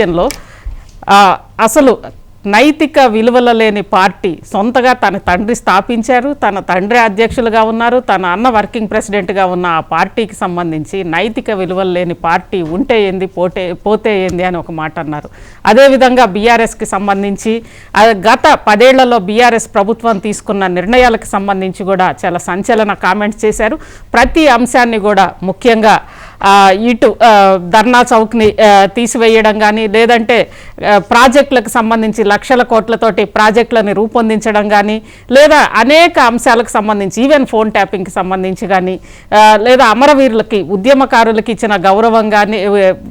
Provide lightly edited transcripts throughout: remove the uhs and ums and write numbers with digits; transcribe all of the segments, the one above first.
నేపథ్యంలో అసలు నైతిక విలువల లేని పార్టీ సొంతగా తన తండ్రి స్థాపించారు, తన తండ్రి అధ్యక్షులుగా ఉన్నారు, తన అన్న వర్కింగ్ ప్రెసిడెంట్గా ఉన్న ఆ పార్టీకి సంబంధించి నైతిక విలువలు లేని పార్టీ ఉంటే ఏంది పోతే ఏంది అని ఒక మాట అన్నారు. అదేవిధంగా బీఆర్ఎస్కి సంబంధించి గత 10 ఏళ్లలో బీఆర్ఎస్ ప్రభుత్వం తీసుకున్న నిర్ణయాలకు సంబంధించి కూడా చాలా సంచలన కామెంట్స్ చేశారు. ప్రతి అంశాన్ని కూడా ముఖ్యంగా ఇటు ధర్నా చౌక్ని తీసివేయడం కానీ, లేదంటే ప్రాజెక్టులకు సంబంధించి లక్షల కోట్లతోటి ప్రాజెక్టులను రూపొందించడం కానీ, లేదా అనేక అంశాలకు సంబంధించి ఈవెన్ ఫోన్ ట్యాపింగ్కి సంబంధించి కానీ, లేదా అమరవీరులకి ఉద్యమకారులకి ఇచ్చిన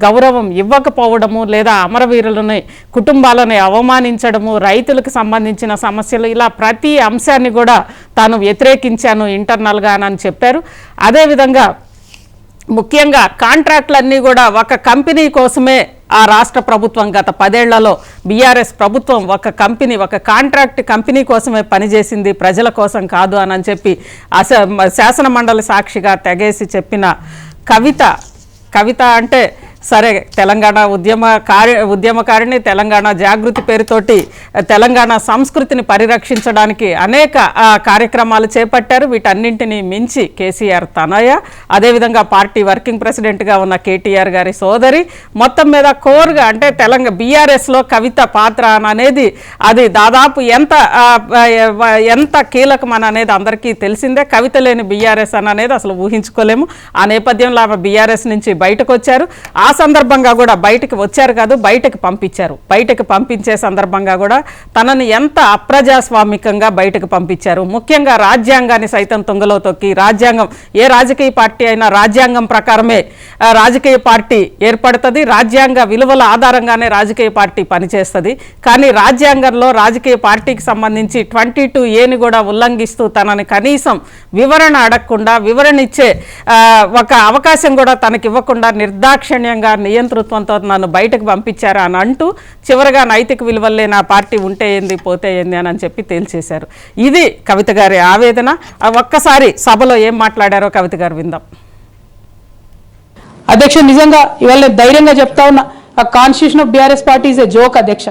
గౌరవం ఇవ్వకపోవడము, లేదా అమరవీరులని కుటుంబాలని అవమానించడము, రైతులకు సంబంధించిన సమస్యలు, ఇలా ప్రతి అంశాన్ని కూడా తాను వ్యతిరేకించాను ఇంటర్నల్గా అని చెప్పారు. అదేవిధంగా ముఖ్యంగా కాంట్రాక్టులన్నీ కూడా ఒక కంపెనీ కోసమే ఆ రాష్ట్ర ప్రభుత్వం గత 10 ఏళ్లలో బీఆర్ఎస్ ప్రభుత్వం ఒక కాంట్రాక్ట్ కంపెనీ కోసమే పనిచేసింది, ప్రజల కోసం కాదు అని చెప్పి శాసన మండలి సాక్షిగా తెగేసి చెప్పిన కవిత అంటే సరే తెలంగాణ ఉద్యమకారిణి, తెలంగాణ జాగృతి పేరుతోటి తెలంగాణ సంస్కృతిని పరిరక్షించడానికి అనేక కార్యక్రమాలు చేపట్టారు. వీటన్నింటినీ మించి కేసీఆర్ తనయ, అదేవిధంగా పార్టీ వర్కింగ్ ప్రెసిడెంట్గా ఉన్న కేటీఆర్ గారి సోదరి, మొత్తం మీద కోర్గా అంటే బీఆర్ఎస్లో కవిత పాత్ర అనేది అది దాదాపు ఎంత కీలకం అనేది అందరికీ తెలిసిందే. కవిత లేని బీఆర్ఎస్ అనేది అసలు ఊహించుకోలేము. ఆ నేపథ్యంలో ఆమె బీఆర్ఎస్ నుంచి బయటకు వచ్చారు. ఆ సందర్భంగా కూడా బయటకు వచ్చారు కాదు, బయటకు పంపించారు. బయటకు పంపించే సందర్భంగా కూడా తనని ఎంత అప్రజాస్వామికంగా బయటకు పంపించారు. ముఖ్యంగా రాజ్యాంగాన్ని సైతం తుంగలో తొక్కి, రాజ్యాంగం ఏ రాజకీయ పార్టీ అయినా రాజ్యాంగం ప్రకారమే రాజకీయ పార్టీ ఏర్పడుతుంది, రాజ్యాంగ విలువల ఆధారంగానే రాజకీయ పార్టీ పనిచేస్తుంది. కానీ రాజ్యాంగంలో రాజకీయ పార్టీకి సంబంధించి 22A కూడా ఉల్లంఘిస్తూ తనని కనీసం వివరణ అడగకుండా, వివరణ ఇచ్చే ఒక అవకాశం కూడా తనకి ఇవ్వకుండా నిర్దాక్షిణ్యంగా నియంతృత్వంతో నన్ను బయటకు పంపించారు అని అంటూ చివరిగా నైతిక విలువలే నా పార్టీ ఉంటే ఏంది పోతే ఏంది అని చెప్పి తేల్చేశారు. ఇది కవిత గారి ఆవేదన. ఒక్కసారి సభలో ఏం మాట్లాడారో కవిత గారు విందాం. అధ్యక్ష, నిజంగా ఇవాళ ధైర్యంగా చెప్తా ఉన్నా, ఆ constitution of BRS party is a joke అధ్యక్ష.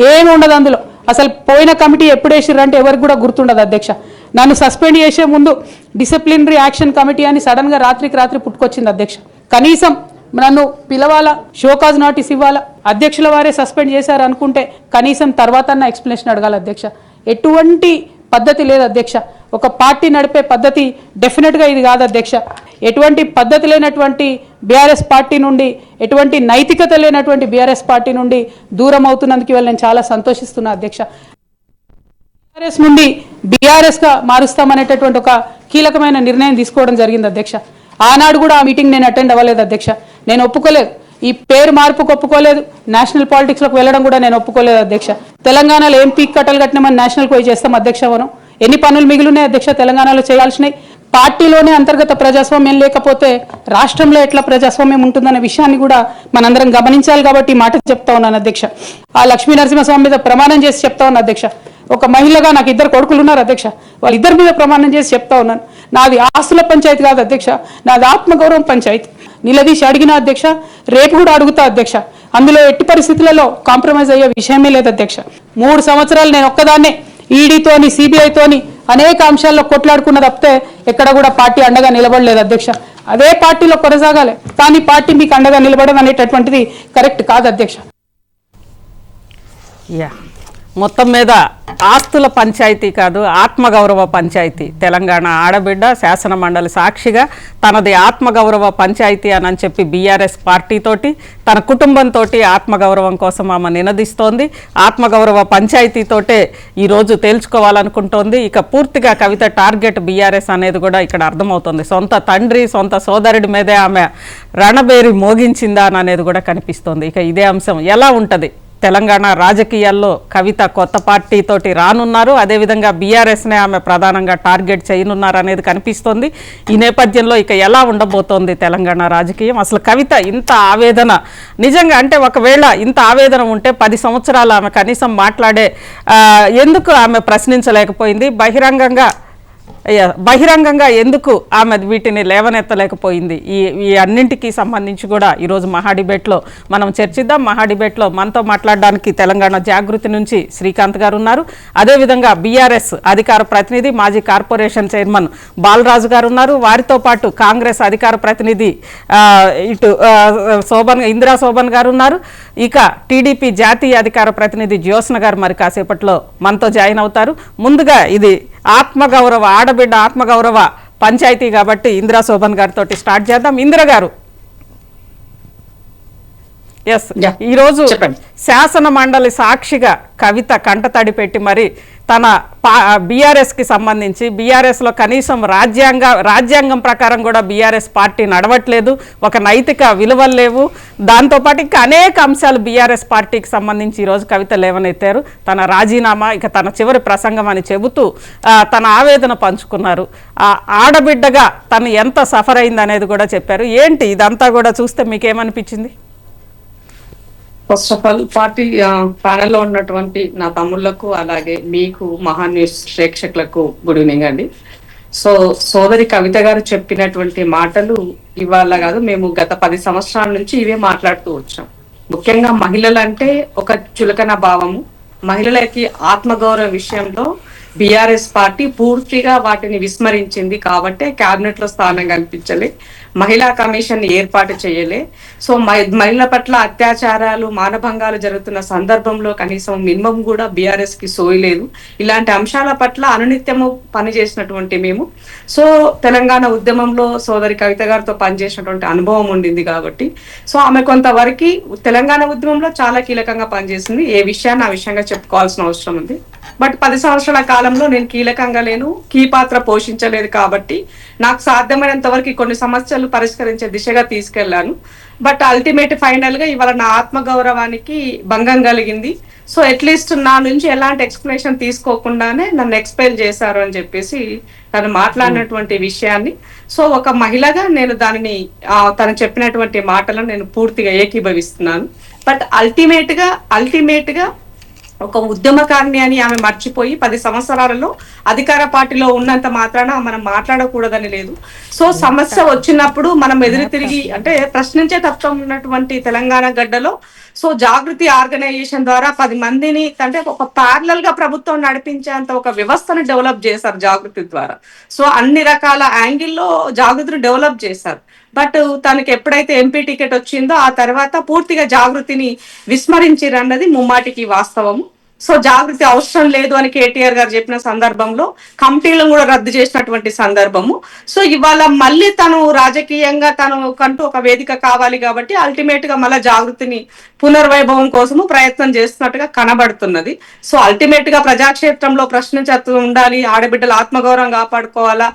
ఏమి ఉండదు అందులో. అసలు పోయిన కమిటీ ఎప్పుడు వేసిర్రంటే ఎవరికి కూడా గుర్తుండదు అధ్యక్ష. నన్ను సస్పెండ్ చేసే ముందు డిసిప్లినరీ యాక్షన్ కమిటీ అని సడన్ గా రాత్రికి రాత్రి పుట్టుకొచ్చింది అధ్యక్ష. కనీసం నన్ను పిలవాలా, షోకాజ్ నోటీస్ ఇవ్వాలా, అధ్యక్షుల వారే సస్పెండ్ చేశారు అనుకుంటే కనీసం తర్వాత ఎక్స్ప్లెనేషన్ అడగాలి అధ్యక్ష. ఎటువంటి పద్ధతి లేదు అధ్యక్ష. ఒక పార్టీ నడిపే పద్ధతి డెఫినెట్గా ఇది కాదు అధ్యక్ష. ఎటువంటి పద్ధతి లేనటువంటి బీఆర్ఎస్ పార్టీ నుండి, ఎటువంటి నైతికత లేనటువంటి బీఆర్ఎస్ పార్టీ నుండి దూరం అవుతున్నందుకు ఇవాళ నేను చాలా సంతోషిస్తున్నా అధ్యక్ష. బీఆర్ఎస్ నుండి బీఆర్ఎస్ గా మారుస్తామనేటటువంటి ఒక కీలకమైన నిర్ణయం తీసుకోవడం జరిగింది అధ్యక్ష. ఆనాడు కూడా ఆ మీటింగ్ నేను అటెండ్ అవ్వలేదు అధ్యక్ష. నేను ఒప్పుకోలేదు, ఈ పేరు మార్పుకు ఒప్పుకోలేదు, నేషనల్ పాలిటిక్స్ లోకి వెళ్ళడం కూడా నేను ఒప్పుకోలేదు అధ్యక్ష. తెలంగాణలో ఏం పీక్ కట్టలు కట్టినామని నేషనల్ పోయి చేస్తాం అధ్యక్ష. మనం ఎన్ని పనులు మిగిలినాయి అధ్యక్ష తెలంగాణలో చేయాల్సినవి. పార్టీలోనే అంతర్గత ప్రజాస్వామ్యం లేకపోతే రాష్ట్రంలో ఎట్లా ప్రజాస్వామ్యం ఉంటుందనే విషయాన్ని కూడా మనందరం గమనించాలి. కాబట్టి ఈ మాట చెప్తా ఉన్నాను అధ్యక్ష. ఆ లక్ష్మీ నరసింహస్వామి మీద ప్రమాణం చేసి చెప్తా ఉన్నా అధ్యక్ష. ఒక మహిళగా నాకు 2 కొడుకులు ఉన్నారు అధ్యక్ష. వాళ్ళిద్దరి మీద ప్రమాణం చేసి చెప్తా ఉన్నాను, నాది ఆస్తుల పంచాయతీ కాదు అధ్యక్ష, నాది ఆత్మగౌరవం పంచాయతీ. నిలదీసి అడిగిన అధ్యక్ష, రేపు కూడా అడుగుతా అధ్యక్ష. అందులో ఎట్టి పరిస్థితులలో కాంప్రమైజ్ అయ్యే విషయమే లేదు అధ్యక్ష. 3 సంవత్సరాలు నేను ఒక్కదాన్నే ఈడీతోని, సిబిఐతోని అనేక అంశాల్లో కొట్లాడుకున్న తప్పితే ఎక్కడ కూడా పార్టీ అండగా నిలబడలేదు అధ్యక్ష. అదే పార్టీలో కొనసాగాలి, కానీ పార్టీ మీకు అండగా నిలబడడం అనేటటువంటిది కరెక్ట్ కాదు అధ్యక్ష. మొత్తం మీద ఆస్తుల పంచాయతీ కాదు, ఆత్మగౌరవ పంచాయతీ. తెలంగాణ ఆడబిడ్డ శాసన మండలి సాక్షిగా తనది ఆత్మగౌరవ పంచాయతీ అని చెప్పి బీఆర్ఎస్ పార్టీతోటి, తన కుటుంబంతో ఆత్మగౌరవం కోసం ఆమె నినదిస్తోంది. ఆత్మగౌరవ పంచాయతీతోటే ఈరోజు తేల్చుకోవాలనుకుంటోంది. ఇక పూర్తిగా కవిత టార్గెట్ బీఆర్ఎస్ అనేది కూడా ఇక్కడ అర్థమవుతుంది. సొంత తండ్రి, సొంత సోదరుడి మీదే ఆమె రణబేరి మోగించిందా అనేది కూడా కనిపిస్తోంది. ఇక ఇదే అంశం ఎలా ఉంటుంది తెలంగాణ రాజకీయాల్లో? కవిత కొత్త పార్టీతోటి రానున్నారు, అదేవిధంగా బీఆర్ఎస్నే ఆమె ప్రధానంగా టార్గెట్ చేయనున్నారు అనేది కనిపిస్తోంది. ఈ నేపథ్యంలో ఇక ఎలా ఉండబోతోంది తెలంగాణ రాజకీయం? అసలు కవిత ఇంత ఆవేదన నిజంగా అంటే ఒకవేళ ఇంత ఆవేదన ఉంటే 10 సంవత్సరాలు ఆమె కనీసం మాట్లాడే ఎందుకు ఆమె ప్రశ్నించలేకపోయింది? బహిరంగంగా బహిరంగంగా ఎందుకు ఆమె వీటిని లేవనెత్తలేకపోయింది? ఈ అన్నింటికి సంబంధించి కూడా ఈరోజు మహా డిబేట్లో మనం చర్చిద్దాం. మహా డిబేట్లో మనతో మాట్లాడడానికి తెలంగాణ జాగృతి నుంచి శ్రీకాంత్ గారు ఉన్నారు. అదేవిధంగా బీఆర్ఎస్ అధికార ప్రతినిధి మాజీ కార్పొరేషన్ చైర్మన్ బాలరాజు గారు ఉన్నారు. వారితో పాటు కాంగ్రెస్ అధికార ప్రతినిధి ఇటు ఇందిరా శోభన్ గారు ఉన్నారు. ఇక టీడీపీ జాతీయ అధికార ప్రతినిధి జ్యోత్స్న గారు మరి కాసేపట్లో మనతో జాయిన్ అవుతారు. ముందుగా ఇది ఆత్మగౌరవ ఆడబిడ్డ ఆత్మగౌరవ పంచాయతీ కాబట్టి ఇందిరా శోభన్ గారితో స్టార్ట్ చేద్దాం. ఇందిర గారు, ఎస్, ఈరోజు శాసన మండలి సాక్షిగా కవిత కంటతడి పెట్టి మరి తన బీఆర్ఎస్కి సంబంధించి బీఆర్ఎస్లో కనీసం రాజ్యాంగం ప్రకారం కూడా బీఆర్ఎస్ పార్టీ నడవట్లేదు, ఒక నైతిక విలువలు లేవు, దాంతోపాటు ఇంకా అనేక అంశాలు బీఆర్ఎస్ పార్టీకి సంబంధించి ఈరోజు కవిత లేవనెత్తారు. తన రాజీనామా ఇక తన చివరి ప్రసంగం అని చెబుతూ తన ఆవేదన పంచుకున్నారు. ఆడబిడ్డగా తను ఎంత సఫర్ అయింది అనేది కూడా చెప్పారు. ఏంటి ఇదంతా కూడా చూస్తే మీకేమనిపించింది? ఫస్ట్ ఆఫ్ ఆల్ పార్టీ ప్యానెల్లో ఉన్నటువంటి నా తమ్ముళ్లకు అలాగే మీకు మహా న్యూస్ ప్రేక్షకులకు గుడ్ ఈవినింగ్ అండి. సోదరి కవిత గారు చెప్పినటువంటి మాటలు ఇవాళ కాదు, మేము గత 10 సంవత్సరాల నుంచి ఇవే మాట్లాడుతూ వచ్చాం. ముఖ్యంగా మహిళలంటే ఒక చులకన భావము, మహిళలకి ఆత్మగౌరవ విషయంలో బీఆర్ఎస్ పార్టీ పూర్తిగా వాటిని విస్మరించింది. కాబట్టి కేబినెట్ లో స్థానం కల్పించలే, మహిళా కమిషన్ ఏర్పాటు చేయలే. మహిళల పట్ల అత్యాచారాలు మానభంగాలు జరుగుతున్న సందర్భంలో కనీసం మినిమం కూడా బీఆర్ఎస్ కి సోయలేదు. ఇలాంటి అంశాల పట్ల అనునిత్యము పనిచేసినటువంటి మేము తెలంగాణ ఉద్యమంలో సోదరి కవిత గారితో పనిచేసినటువంటి అనుభవం ఉండింది కాబట్టి ఆమె కొంతవరకు తెలంగాణ ఉద్యమంలో చాలా కీలకంగా పనిచేసింది. ఏ విషయాన్ని ఆ విషయంగా చెప్పుకోవాల్సిన అవసరం ఉంది. బట్ 10 సంవత్సరాల కాలంలో నేను కీలకంగా లేను, కీ పాత్ర పోషించలేదు కాబట్టి నాకు సాధ్యమైనంత వరకు కొన్ని సమస్యలు పరిష్కరించే దిశగా తీసుకెళ్లాను. బట్ అల్టిమేట్ ఫైనల్ గా ఇవాళ నా ఆత్మగౌరవానికి భంగం కలిగింది. అట్లీస్ట్ నా నుంచి ఎలాంటి ఎక్స్ప్లెనేషన్ తీసుకోకుండానే నన్ను ఎక్స్పెల్ చేశారు అని చెప్పేసి తను మాట్లాడినటువంటి విషయాన్ని ఒక మహిళగా నేను దానిని తను చెప్పినటువంటి మాటలను నేను పూర్తిగా ఏకీభవిస్తున్నాను. బట్ అల్టిమేట్ గా ఒక ఉద్యమకారిణి అని ఆమె మర్చిపోయి 10 సంవత్సరాలలో అధికార పార్టీలో ఉన్నంత మాత్రాన మనం మాట్లాడకూడదని లేదు. సమస్య వచ్చినప్పుడు మనం ఎదురు తిరిగి అంటే ప్రశ్నించే తత్వం ఉన్నటువంటి తెలంగాణ గడ్డలో జాగృతి ఆర్గనైజేషన్ ద్వారా 10 మందిని అంటే ఒక ప్యారలల్ గా ప్రభుత్వం నడిపించేంత ఒక వ్యవస్థను డెవలప్ చేశారు జాగృతి ద్వారా. అన్ని రకాల యాంగిల్లో జాగృతిని డెవలప్ చేశారు. బట్ తనకి ఎప్పుడైతే ఎంపీ టికెట్ వచ్చిందో ఆ తర్వాత పూర్తిగా జాగృతిని విస్మరించిరన్నది ముమ్మాటికి వాస్తవము. జాగృతి అవసరం లేదు అని కేటీఆర్ గారు చెప్పిన సందర్భంలో కమిటీలను కూడా రద్దు చేసినటువంటి సందర్భము. ఇవాళ మళ్ళీ తను రాజకీయంగా కంటూ ఒక వేదిక కావాలి కాబట్టి అల్టిమేట్ గా మళ్ళీ జాగృతిని పునర్వైభవం కోసము ప్రయత్నం చేస్తున్నట్టుగా కనబడుతున్నది. అల్టిమేట్ గా ప్రజాక్షేత్రంలో ప్రశ్నించుతూ ఉండాలి, ఆడబిడ్డల ఆత్మగౌరవం కాపాడుకోవాలా,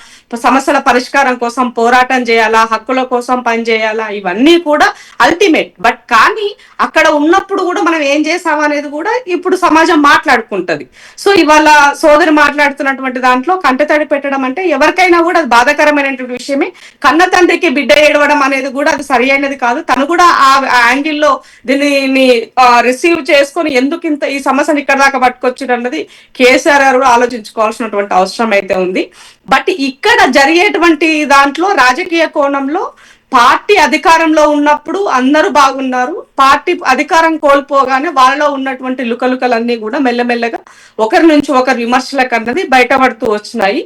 సమస్యల పరిష్కారం కోసం పోరాటం చేయాలా, హక్కుల కోసం పనిచేయాలా, ఇవన్నీ కూడా అల్టిమేట్. బట్ కానీ అక్కడ ఉన్నప్పుడు కూడా మనం ఏం చేసామనేది కూడా ఇప్పుడు సమాజం మాట్లాడుకుంటది. ఇవాళ సోదరి మాట్లాడుతున్నటువంటి దాంట్లో కంటతడి పెట్టడం అంటే ఎవరికైనా కూడా అది బాధాకరమైనటువంటి విషయమే. కన్న తండ్రికి బిడ్డ ఏడవడం అనేది కూడా అది సరి అయినది కాదు. తను కూడా ఆ యాంగిల్లో దీన్ని రిసీవ్ చేసుకొని ఎందుకు ఇంత ఈ సమస్యను ఇక్కడ దాకా పట్టుకొచ్చారు అన్నది కేసీఆర్ గారు కూడా ఆలోచించుకోవాల్సినటువంటి అవసరం అయితే ఉంది. బట్ ఇక్కడ జరిగేటువంటి దాంట్లో రాజకీయ కోణంలో పార్టీ అధికారంలో ఉన్నప్పుడు అందరూ బాగున్నారు, పార్టీ అధికారం కోల్పోగానే వాళ్ళలో ఉన్నటువంటి లుకలుకలన్నీ కూడా మెల్లమెల్లగా ఒకరి నుంచి ఒకరు విమర్శలకు అన్నది బయటపడుతూ వచ్చినాయి.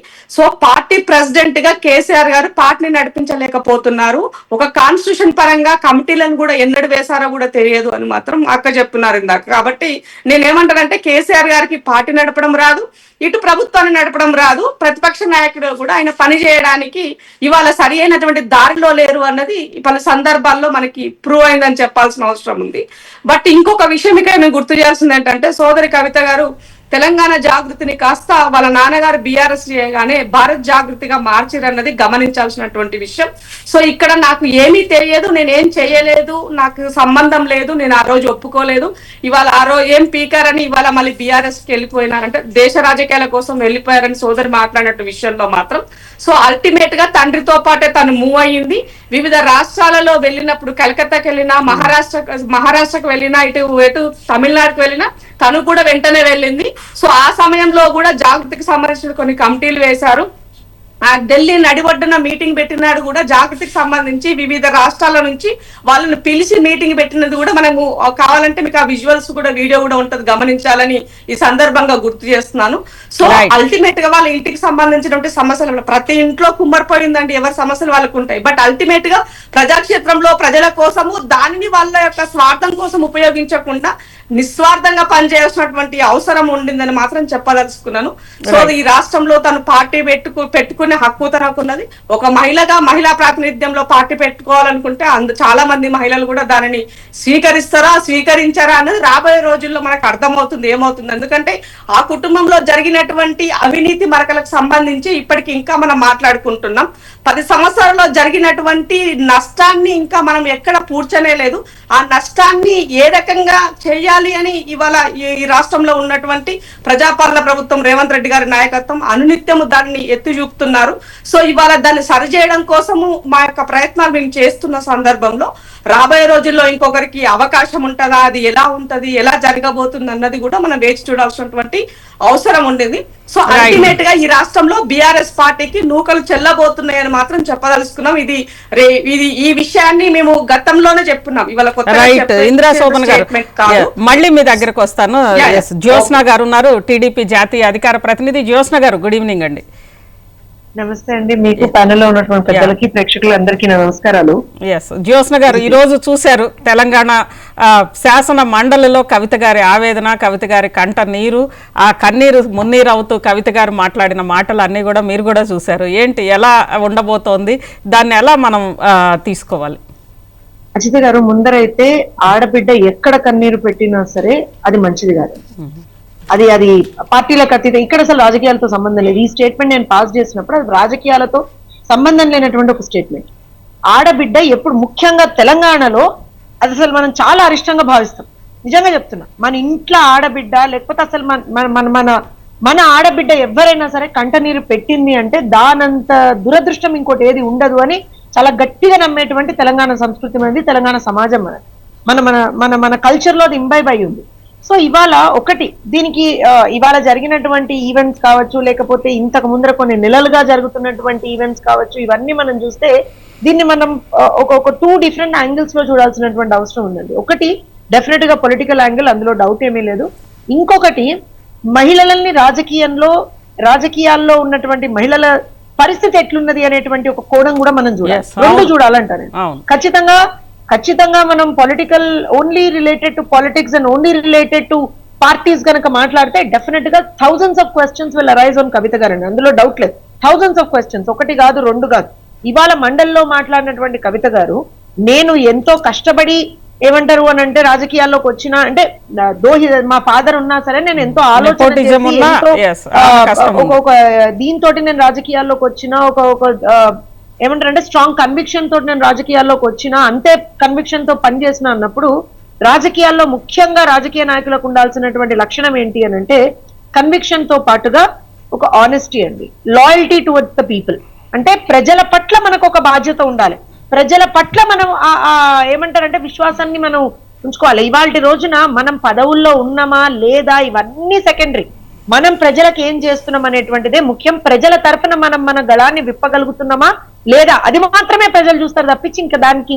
పార్టీ ప్రెసిడెంట్ గా కేసీఆర్ గారు పార్టీని నడిపించలేకపోతున్నారు. ఒక కాన్స్టిట్యూషన్ పరంగా కమిటీలను కూడా ఎన్నడు వేశారో కూడా తెలియదు అని మాత్రం అక్క చెప్తున్నారు ఇందాక. కాబట్టి నేనేమంటానంటే కేసీఆర్ గారికి పార్టీ నడపడం రాదు, ఇటు ప్రభుత్వాన్ని నడపడం రాదు, ప్రతిపక్ష నాయకుడు కూడా ఆయన పని చేయడానికి ఇవాళ సరి అయినటువంటి దారిలో లేరు అన్నది పలు సందర్భాల్లో మనకి ప్రూవ్ అయిందని చెప్పాల్సిన అవసరం ఉంది. బట్ ఇంకొక విషయం ఇక్కడ నేను గుర్తు చేయాల్సింది ఏంటంటే సోదరి కవిత గారు తెలంగాణ జాగృతిని కాస్త వాళ్ళ నాన్నగారు బీఆర్ఎస్ చేయగానే భారత్ జాగృతిగా మార్చిరన్నది గమనించాల్సినటువంటి విషయం. ఇక్కడ నాకు ఏమీ తెలియదు, నేనేం చేయలేదు, నాకు సంబంధం లేదు, నేను ఆ రోజు ఒప్పుకోలేదు, ఇవాళ ఆ రోజు ఏం పీకర్ అని ఇవాళ మళ్ళీ బీఆర్ఎస్ కి వెళ్ళిపోయినారంటే దేశ రాజకీయాల కోసం వెళ్ళిపోయారని సోదరి మాట్లాడినట్టు విషయంలో మాత్రం అల్టిమేట్ గా తండ్రితో పాటే తను మూవ్ అయ్యింది. వివిధ రాష్ట్రాలలో వెళ్ళినప్పుడు కలకత్తాకి వెళ్ళినా, మహారాష్ట్రకు వెళ్ళినా, ఇటు తమిళనాడుకు వెళ్ళినా తను కూడా వెంటనే వెళ్ళింది. ఆ సమయంలో కూడా జాగృతికి సంబంధించిన కొన్ని కమిటీలు వేశారు. ఢిల్లీ నడిబొడ్డున మీటింగ్ పెట్టినాడు కూడా జాగృతికి సంబంధించి వివిధ రాష్ట్రాల నుంచి వాళ్ళని పిలిచి మీటింగ్ పెట్టినది కూడా మనము కావాలంటే మీకు ఆ విజువల్స్ కూడా వీడియో కూడా ఉంటది, గమనించాలని ఈ సందర్భంగా గుర్తు చేస్తున్నాను. సో అల్టిమేట్ గా వాళ్ళ ఇంటికి సంబంధించినటువంటి సమస్యలు ప్రతి ఇంట్లో కుమ్మరిపోయిందండి, ఎవరి సమస్యలు వాళ్ళకు ఉంటాయి. బట్ అల్టిమేట్ గా ప్రజాక్షేత్రంలో ప్రజల కోసము దానిని వాళ్ళ యొక్క స్వార్థం కోసం ఉపయోగించకుండా నిస్వార్థంగా పనిచేయాల్సినటువంటి అవసరం ఉండిందని మాత్రం చెప్పదలుచుకున్నాను. సో ఈ రాష్ట్రంలో తను పార్టీ పెట్టుకునే హక్కు తనకున్నది. ఒక మహిళగా మహిళా ప్రాతినిధ్యంలో పార్టీ పెట్టుకోవాలనుకుంటే చాలా మంది మహిళలు కూడా దానిని స్వీకరించారా అన్నది రాబోయే రోజుల్లో మనకు అర్థమవుతుంది ఏమవుతుంది. ఎందుకంటే ఆ కుటుంబంలో జరిగినటువంటి అవినీతి మరకలకు సంబంధించి ఇప్పటికి ఇంకా మనం మాట్లాడుకుంటున్నాం. 10 సంవత్సరాల్లో జరిగినటువంటి నష్టాన్ని ఇంకా మనం ఎక్కడ పూడ్చనే లేదు. ఆ నష్టాన్ని ఏ రకంగా చేయాలి అని ఇవాళ ఈ రాష్ట్రంలో ఉన్నటువంటి ప్రజాపాలన ప్రభుత్వం రేవంత్ రెడ్డి గారి నాయకత్వం అనునిత్యము దాన్ని ఎత్తి చూపుతున్నారు. సో ఇవాళ దాన్ని సరిచేయడం కోసము మా యొక్క ప్రయత్నాలు మేము చేస్తున్న సందర్భంలో రాబోయే రోజుల్లో ఇంకొకరికి అవకాశం ఉంటుందా, అది ఎలా ఉంటది, ఎలా జరగబోతుంది అన్నది కూడా మనం వేచి చూడాల్సినటువంటి అవసరం ఉండేది. సో అల్టిమేట్ గా ఈ రాష్ట్రంలో బీఆర్ఎస్ పార్టీకి నూకలు చెల్లబోతున్నాయని మాత్రం చెప్పదలుచుకున్నాం. ఇది ఈ విషయాన్ని మేము గతంలోనే చెప్పున్నాం. ఇవాళ ఇందిరా శోభన్ గారు మళ్ళీ మీ దగ్గరకు వస్తాను. జ్యోత్స్న గారు ఉన్నారు, టీడీపీ జాతీయ అధికార ప్రతినిధి. జ్యోత్స్న గారు, గుడ్ ఈవినింగ్ అండి. నమస్తే అండి, మీకు ప్యానెల్ లో ఉన్నటువంటి పెద్దలకి ప్రేక్షకులందరికీ నమస్కారాలు. జ్యోత్స్న గారు, ఈ రోజు చూశారు తెలంగాణ శాసన మండలిలో కవిత గారి ఆవేదన, కవిత గారి కంట నీరు, ఆ కన్నీరు మున్నీరు అవుతూ కవిత గారు మాట్లాడిన మాటలు అన్ని కూడా మీరు కూడా చూశారు. ఏంటి, ఎలా ఉండబోతోంది, దాన్ని ఎలా మనం తీసుకోవాలి? అజిత గారు, ముందరైతే ఆడబిడ్డ ఎక్కడ కన్నీరు పెట్టినా సరే అది మంచిది కాదు. అది పార్టీలకు అతీత, ఇక్కడ అసలు రాజకీయాలతో సంబంధం లేదు. ఈ స్టేట్మెంట్ నేను పాస్ చేసినప్పుడు అది రాజకీయాలతో సంబంధం లేనటువంటి ఒక స్టేట్మెంట్. ఆడబిడ్డ ఎప్పుడు, ముఖ్యంగా తెలంగాణలో అది అసలు మనం చాలా అరిష్టంగా భావిస్తాం. నిజంగా చెప్తున్నా, మన ఇంట్లో ఆడబిడ్డ లేకపోతే అసలు మన ఆడబిడ్డ ఎవరైనా సరే కంటనీరు పెట్టింది అంటే దానంత దురదృష్టం ఇంకోటి ఏది ఉండదు అని చాలా గట్టిగా నమ్మేటువంటి తెలంగాణ సంస్కృతి అనేది, తెలంగాణ సమాజం మన కల్చర్ లో అది ఇంబైబ్ అయి ఉంది. సో ఇవాళ ఒకటి దీనికి ఇవాళ జరిగినటువంటి ఈవెంట్స్ కావచ్చు, లేకపోతే ఇంతకు ముందర కొన్ని నెలలుగా జరుగుతున్నటువంటి ఈవెంట్స్ కావచ్చు, ఇవన్నీ మనం చూస్తే దీన్ని మనం ఒక 2 డిఫరెంట్ యాంగిల్స్ లో చూడాల్సినటువంటి అవసరం ఉందండి. ఒకటి డెఫినెట్ గా పొలిటికల్ యాంగిల్, అందులో డౌట్ ఏమీ లేదు. ఇంకొకటి మహిళలని రాజకీయాల్లో ఉన్నటువంటి మహిళల పరిస్థితి ఎట్లున్నది అనేటువంటి ఒక కోణం కూడా మనం చూడాలి. రెండు చూడాలంటారు. ఖచ్చితంగా మనం political only related to politics and only related to parties కనుక మాట్లాడితే డెఫినెట్ గా thousands of questions will arise on Kavitha గారండి, అందులో డౌట్ లేదు. థౌజండ్స్ ఆఫ్ క్వశ్చన్స్, 1 కాదు 2 కాదు. ఇవాళ మండలిలో మాట్లాడినటువంటి కవిత గారు, నేను ఎంతో కష్టపడి ఏమంటారు అని అంటే రాజకీయాల్లోకి వచ్చినా అంటే మా ఫాదర్ ఉన్నా సరే నేను ఎంతో ఆలోచన దీంతో నేను రాజకీయాల్లోకి వచ్చినా ఒక ఏమంటారంటే స్ట్రాంగ్ కన్విక్షన్ తోటి నేను రాజకీయాల్లోకి వచ్చినా, అంతే కన్విక్షన్ తో పనిచేసిన అన్నప్పుడు రాజకీయాల్లో ముఖ్యంగా రాజకీయ నాయకులకు ఉండాల్సినటువంటి లక్షణం ఏంటి అని అంటే కన్విక్షన్ తో పాటుగా ఒక ఆనెస్టీ అండి, లాయల్టీ టువర్డ్స్ ద పీపుల్. అంటే ప్రజల పట్ల మనకు ఒక బాధ్యత ఉండాలి, ప్రజల పట్ల మనం ఏమంటారంటే విశ్వాసాన్ని మనం ఉంచుకోవాలి. ఇవాళ రోజున మనం పదవుల్లో ఉన్నామా లేదా ఇవన్నీ సెకండరీ, మనం ప్రజలకు ఏం చేస్తున్నాం అనేటువంటిదే ముఖ్యం. ప్రజల తరఫున మనం మన గళాన్ని విప్పగలుగుతున్నామా లేదా అది మాత్రమే ప్రజలు చూస్తారు తప్పించి ఇంకా దానికి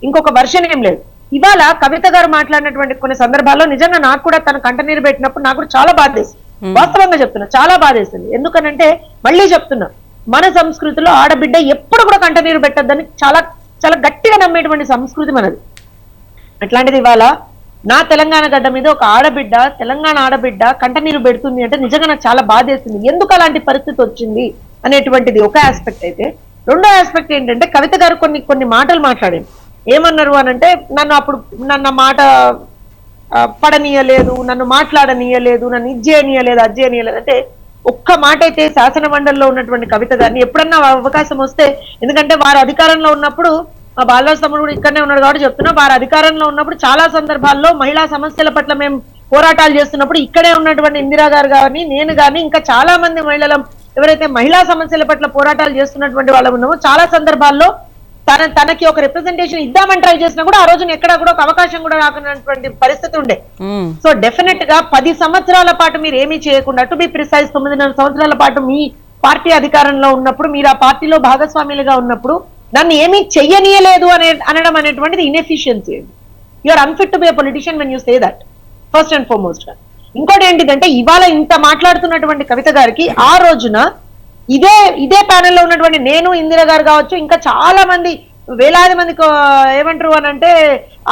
ఇంకొక వర్షన్ ఏం లేదు. ఇవాళ కవిత గారు మాట్లాడినటువంటి కొన్ని సందర్భాల్లో నిజంగా నాకు కూడా తన కంటనీరు పెట్టినప్పుడు నాకు కూడా చాలా బాధేసింది. వాస్తవంగా చెప్తున్నా, చాలా బాధేసింది. ఎందుకనంటే మళ్ళీ చెప్తున్నా, మన సంస్కృతిలో ఆడబిడ్డ ఎప్పుడు కూడా కంటనీరు పెట్టద్దని చాలా చాలా గట్టిగా నమ్మేటువంటి సంస్కృతి మనది. అట్లాంటిది ఇవాళ నా తెలంగాణ గడ్డ మీద ఒక ఆడబిడ్డ, తెలంగాణ ఆడబిడ్డ కంటనీరు పెడుతుంది అంటే నిజంగా నాకు చాలా బాధేస్తుంది. ఎందుకు అలాంటి పరిస్థితి వచ్చింది అనేటువంటిది ఒక ఆస్పెక్ట్ అయితే, రెండో ఆస్పెక్ట్ ఏంటంటే కవిత గారు కొన్ని మాటలు మాట్లాడారు. ఏమన్నారు అని అంటే నన్ను మాట పడనీయలేదు, నన్ను మాట్లాడనీయలేదు, నన్ను ఇజ్జేయనీయలేదు, అజ్జేయనీయలేదు అంటే ఒక్క మాట అయితే శాసన మండలిలో ఉన్నటువంటి కవిత గారిని ఎప్పుడన్నా అవకాశం వస్తే, ఎందుకంటే వారు అధికారంలో ఉన్నప్పుడు మా బాలరాజు తమ్ముడు కూడా ఇక్కడనే ఉన్నాడు కాబట్టి చెప్తున్నా, వారు అధికారంలో ఉన్నప్పుడు చాలా సందర్భాల్లో మహిళా సమస్యల పట్ల మేము పోరాటాలు చేస్తున్నప్పుడు ఇక్కడే ఉన్నటువంటి ఇందిరా గారు కానీ నేను కానీ ఇంకా చాలా మంది మహిళలు ఎవరైతే మహిళా సమస్యల పట్ల పోరాటాలు చేస్తున్నటువంటి వాళ్ళు ఉన్నామో చాలా సందర్భాల్లో తనకి ఒక రిప్రజెంటేషన్ ఇద్దామని ట్రై చేసినా కూడా ఆ రోజున ఎక్కడ కూడా ఒక అవకాశం కూడా రాకున్నటువంటి పరిస్థితి ఉండే. సో డెఫినెట్ గా 10 సంవత్సరాల పాటు మీరు ఏమీ చేయకుండా, టు బి ప్రిసైజ్ 9.5 సంవత్సరాల పాటు మీ పార్టీ అధికారంలో ఉన్నప్పుడు, మీరు ఆ పార్టీలో భాగస్వాములుగా ఉన్నప్పుడు నన్ను ఏమీ చెయ్యనీయలేదు అనడం అనేటువంటిది inefficiency. You're unfit to be a politician when you say that, first and foremost. ఇంకోటి ఏంటిదంటే, ఇవాళ ఇంత మాట్లాడుతున్నటువంటి కవిత గారికి ఆ రోజున ఇదే ప్యానెల్లో ఉన్నటువంటి నేను, ఇందిరా గారు కావచ్చు, ఇంకా చాలా మంది వేలాది మంది ఏమంటారు అని అంటే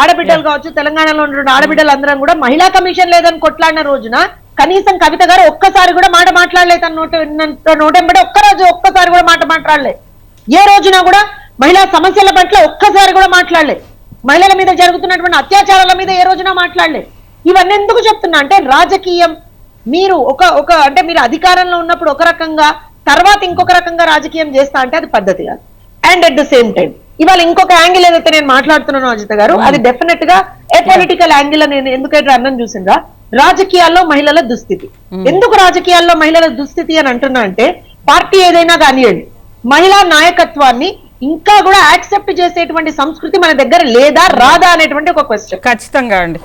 ఆడబిడ్డలు కావచ్చు, తెలంగాణలో ఉన్నటువంటి ఆడబిడ్డలు అందరం కూడా మహిళా కమిషన్ లేదని కొట్లాడిన రోజున కనీసం కవిత గారు ఒక్కసారి కూడా మాట మాట్లాడలేదు. తన నోటెంబడి ఒక్కసారి కూడా మాట మాట్లాడలేదు. ఏ రోజున కూడా మహిళా సమస్యల పట్ల ఒక్కసారి కూడా మాట్లాడలేదు. మహిళల మీద జరుగుతున్నటువంటి అత్యాచారాల మీద ఏ రోజున మాట్లాడలేదు. ఇవన్నీ ఎందుకు చెప్తున్నా అంటే, రాజకీయం మీరు అంటే మీరు అధికారంలో ఉన్నప్పుడు ఒక రకంగా, తర్వాత ఇంకొక రకంగా రాజకీయం చేస్తా అంటే అది పద్ధతి కాదు. And at the same time ఇవాళ ఇంకొక యాంగిల్ ఏదైతే నేను మాట్లాడుతున్నాను అజిత గారు, అది డెఫినెట్ గా ఏ పొలిటికల్ యాంగిల్. నేను ఎందుకంటే అర్థం చూసిందా, రాజకీయాల్లో మహిళల దుస్థితి. ఎందుకు రాజకీయాల్లో మహిళల దుస్థితి అని అంటున్నా అంటే, పార్టీ ఏదైనా కానివ్వండి, మహిళా నాయకత్వాన్ని ఇంకా కూడా యాక్సెప్ట్ చేసేటువంటి సంస్కృతి మన దగ్గర లేదా రాదా అనేటువంటి ఒక క్వశ్చన్. ఖచ్చితంగా అండి.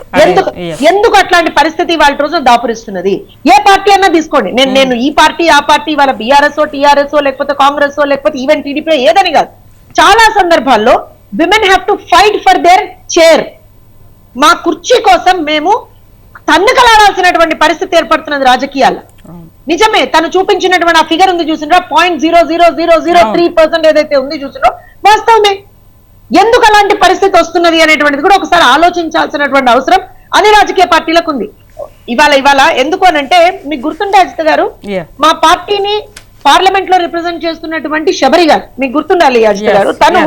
ఎందుకు అట్లాంటి పరిస్థితి వాళ్ళ రోజు దాపురిస్తున్నది? ఏ పార్టీ అన్నా తీసుకోండి. నేను ఈ పార్టీ ఆ పార్టీ, వాళ్ళ బీఆర్ఎస్ టీఆర్ఎస్ లేకపోతే కాంగ్రెస్ లేకపోతే ఈవెన్ టీడీపీ ఏదని కాదు, చాలా సందర్భాల్లో women have to fight for their chair. మా కుర్చీ కోసం మేము తన్నుకలాడాల్సినటువంటి పరిస్థితి ఏర్పడుతున్నది రాజకీయాల్లో. నిజమే, తను చూపించినటువంటి ఆ ఫిగర్ ఉంది చూసినా, 0.00003% ఏదైతే ఉంది చూసినా వాస్తవమే. ఎందుకు అలాంటి పరిస్థితి వస్తున్నది అనేటువంటిది కూడా ఒకసారి ఆలోచించాల్సినటువంటి అవసరం అన్ని రాజకీయ పార్టీలకు ఉంది. ఇవాళ ఎందుకు అనంటే, మీకు గుర్తుంటే అజిత గారు, మా పార్టీని పార్లమెంట్ లో రిప్రజెంట్ చేస్తున్నటువంటి శబరి గారు, మీకు గుర్తుండాలి అజిత గారు, తను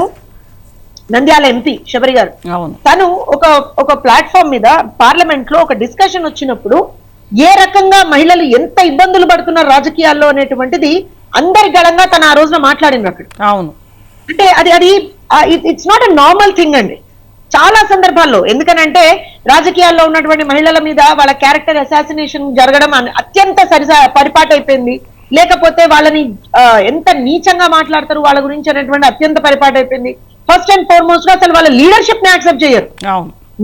నంద్యాల ఎంపీ శబరి గారు, తను ఒక ప్లాట్ఫామ్ మీద పార్లమెంట్ లో ఒక డిస్కషన్ వచ్చినప్పుడు ఏ రకంగా మహిళలు ఎంత ఇబ్బందులు పడుతున్నారు రాజకీయాల్లో అనేటువంటిది అందరి గళంగా తను ఆ రోజున మాట్లాడిన అక్కడ. అవును, అంటే అది it's not a normal thing అండి చాలా సందర్భాల్లో. ఎందుకనంటే రాజకీయాల్లో ఉన్నటువంటి మహిళల మీద వాళ్ళ క్యారెక్టర్ అసాసినేషన్ జరగడం అత్యంత పరిపాటు అయిపోయింది. లేకపోతే వాళ్ళని ఎంత నీచంగా మాట్లాడతారు వాళ్ళ గురించి అనేటువంటి అత్యంత పరిపాటు అయిపోయింది. ఫస్ట్ అండ్ ఫార్మోస్ట్ గా అసలు వాళ్ళ లీడర్షిప్ ని యాక్సెప్ట్ చేయరు.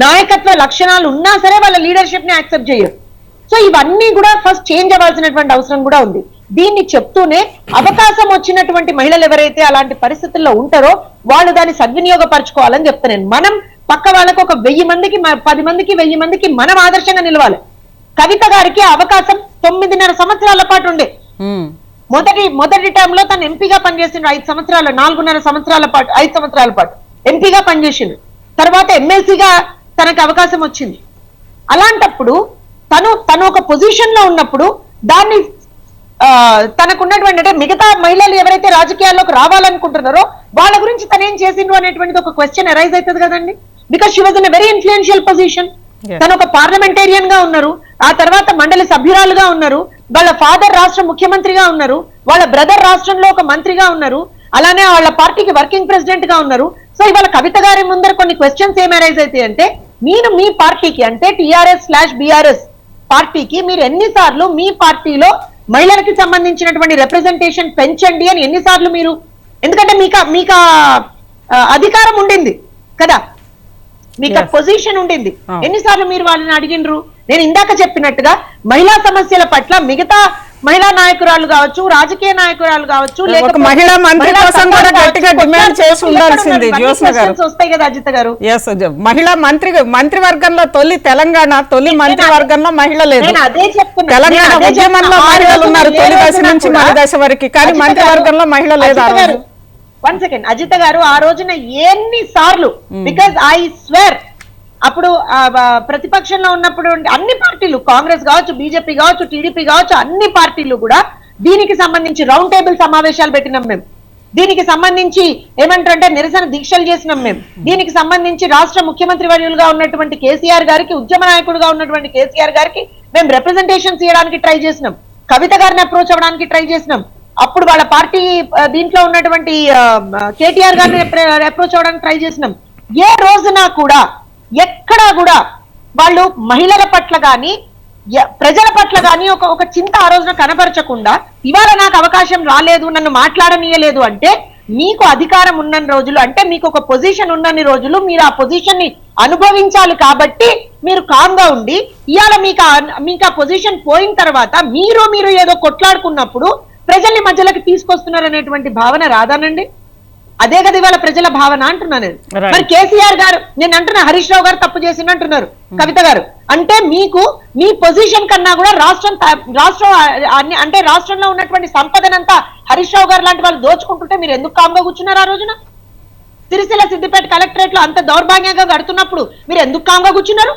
నాయకత్వ లక్షణాలు ఉన్నా సరే వాళ్ళ లీడర్షిప్ ని యాక్సెప్ట్ చేయరు. సో ఇవన్నీ కూడా ఫస్ట్ చేంజ్ అవ్వాల్సినటువంటి అవసరం కూడా ఉంది. దీన్ని చెప్తూనే అవకాశం వచ్చినటువంటి మహిళలు ఎవరైతే అలాంటి పరిస్థితుల్లో ఉంటారో వాళ్ళు దాన్ని సద్వినియోగపరచుకోవాలని చెప్తాను. మనం పక్క వాళ్ళకు ఒక 1000 మందికి 10 మందికి 1000 మందికి మనం ఆదర్శంగా నిలవాలి. కవిత గారికి అవకాశం 9.5 సంవత్సరాల పాటు ఉండే. మొదటి టర్మ్ లో తను ఎంపీగా పనిచేసిండు 5 సంవత్సరాలు, 4.5 సంవత్సరాల పాటు, 5 సంవత్సరాల పాటు ఎంపీగా పనిచేసిండు. తర్వాత ఎమ్మెల్సీగా తనకు అవకాశం వచ్చింది. అలాంటప్పుడు తను ఒక పొజిషన్ లో ఉన్నప్పుడు దాన్ని తనకున్నటువంటి, అంటే మిగతా మహిళలు ఎవరైతే రాజకీయాల్లోకి రావాలనుకుంటున్నారో వాళ్ళ గురించి తనేం చేసిండు అనేటువంటిది ఒక క్వశ్చన్ అరైజ్ అవుతుంది కదండి. Because she was in a very influential position. తను ఒక పార్లమెంటేరియన్ గా ఉన్నారు, ఆ తర్వాత మండలి సభ్యురాలుగా ఉన్నారు, వాళ్ళ ఫాదర్ రాష్ట్ర ముఖ్యమంత్రిగా ఉన్నారు, వాళ్ళ బ్రదర్ రాష్ట్రంలో ఒక మంత్రిగా ఉన్నారు, అలానే వాళ్ళ పార్టీకి వర్కింగ్ ప్రెసిడెంట్ గా ఉన్నారు. సో ఇవాళ కవిత గారి ముందర కొన్ని క్వశ్చన్స్ ఏం అరైజ్ అయితే అంటే, నేను మీ పార్టీకి అంటే TRS/BRS పార్టీకి మీరు ఎన్నిసార్లు మీ పార్టీలో మహిళలకి సంబంధించినటువంటి రిప్రజెంటేషన్ పెంచండి అని ఎన్నిసార్లు మీరు, ఎందుకంటే మీకు అధికారం ఉండింది కదా, మీకు పొజిషన్ ఉండింది, ఎన్నిసార్లు మీరు వాళ్ళని అడిగినరు? నేను ఇందాక చెప్పినట్టుగా మహిళా సమస్యల పట్ల మిగతా మహిళా నాయకురాలు కావచ్చు, రాజకీయ నాయకురాలు కావచ్చు, మహిళా మంత్రి కోసం కూడా గట్టిగా డిమాండ్ చేసి ఉండాల్సింది జ్యోత్స్న గారు. వస్తాయి కదా అజిత గారు. మహిళా మంత్రివర్గంలో తెలంగాణ తొలి మంత్రివర్గంలో మహిళ లేదు. అదే చెప్తున్నా, తెలంగాణ ఉద్యమంలో మహిళలు ఉన్నారు తొలి దశ నుంచి మధ్య దశ వరకు, కానీ మంత్రివర్గంలో మహిళ లేదు. 1 సెకండ్ అజిత గారు, ఆ రోజున ఎన్ని సార్లు, బికాజ్ ఐ స్వేర్ అప్పుడు ప్రతిపక్షంలో ఉన్నప్పుడు అన్ని పార్టీలు, కాంగ్రెస్ కావచ్చు, బీజేపీ కావచ్చు, టీడీపీ కావచ్చు, అన్ని పార్టీలు కూడా దీనికి సంబంధించి రౌండ్ టేబుల్ సమావేశాలు పెట్టినాం మేము. దీనికి సంబంధించి ఏమంటారంటే నిరసన దీక్షలు చేసినాం మేము. దీనికి సంబంధించి రాష్ట్ర ముఖ్యమంత్రి వర్యులుగా ఉన్నటువంటి కేసీఆర్ గారికి, ఉద్యమ నాయకుడుగా ఉన్నటువంటి కేసీఆర్ గారికి మేము రిప్రజెంటేషన్ చేయడానికి ట్రై చేసినాం. కవిత గారిని అప్రోచ్ అవ్వడానికి ట్రై చేసినాం. అప్పుడు వాళ్ళ పార్టీ దీంట్లో ఉన్నటువంటి కేటీఆర్ గారిని అప్రోచ్ అవ్వడానికి ట్రై చేసినాం. ఏ రోజున కూడా ఎక్కడా కూడా వాళ్ళు మహిళల పట్ల గాని ప్రజల పట్ల గాని ఒక చింత ఆ రోజున కనపరచకుండా, ఇవాళ నాకు అవకాశం రాలేదు, నన్ను మాట్లాడనీయలేదు అంటే, మీకు అధికారం ఉన్న రోజులు, అంటే మీకు ఒక పొజిషన్ ఉన్నన్ని రోజులు మీరు ఆ పొజిషన్ ని అనుభవించాలి. కాబట్టి మీరు కామ్గా ఉండి, ఇవాళ మీకు ఆ పొజిషన్ పోయిన తర్వాత మీరు ఏదో కొట్లాడుకున్నప్పుడు ప్రజల్ని మధ్యలోకి తీసుకొస్తున్నారు అనేటువంటి భావన రాదానండి? అదే కదా ఇవాళ ప్రజల భావన అంటున్నా నేను. మరి కేసీఆర్ గారు, నేను అంటున్నా హరీష్ రావు గారు తప్పు చేసిండు అంటున్నారు కవిత గారు. అంటే మీకు మీ పొజిషన్ కన్నా కూడా రాష్ట్రం అంటే రాష్ట్రంలో ఉన్నటువంటి సంపదనంతా హరీష్ రావు గారు లాంటి వాళ్ళు దోచుకుంటుంటే మీరు ఎందుకు కామ్గా కూర్చున్నారు? ఆ రోజున సిరిసిల్ల సిద్దిపేట కలెక్టరేట్ లో అంత దౌర్భాగ్యంగా గడుతున్నప్పుడు మీరు ఎందుకు కామ్గా కూర్చున్నారు?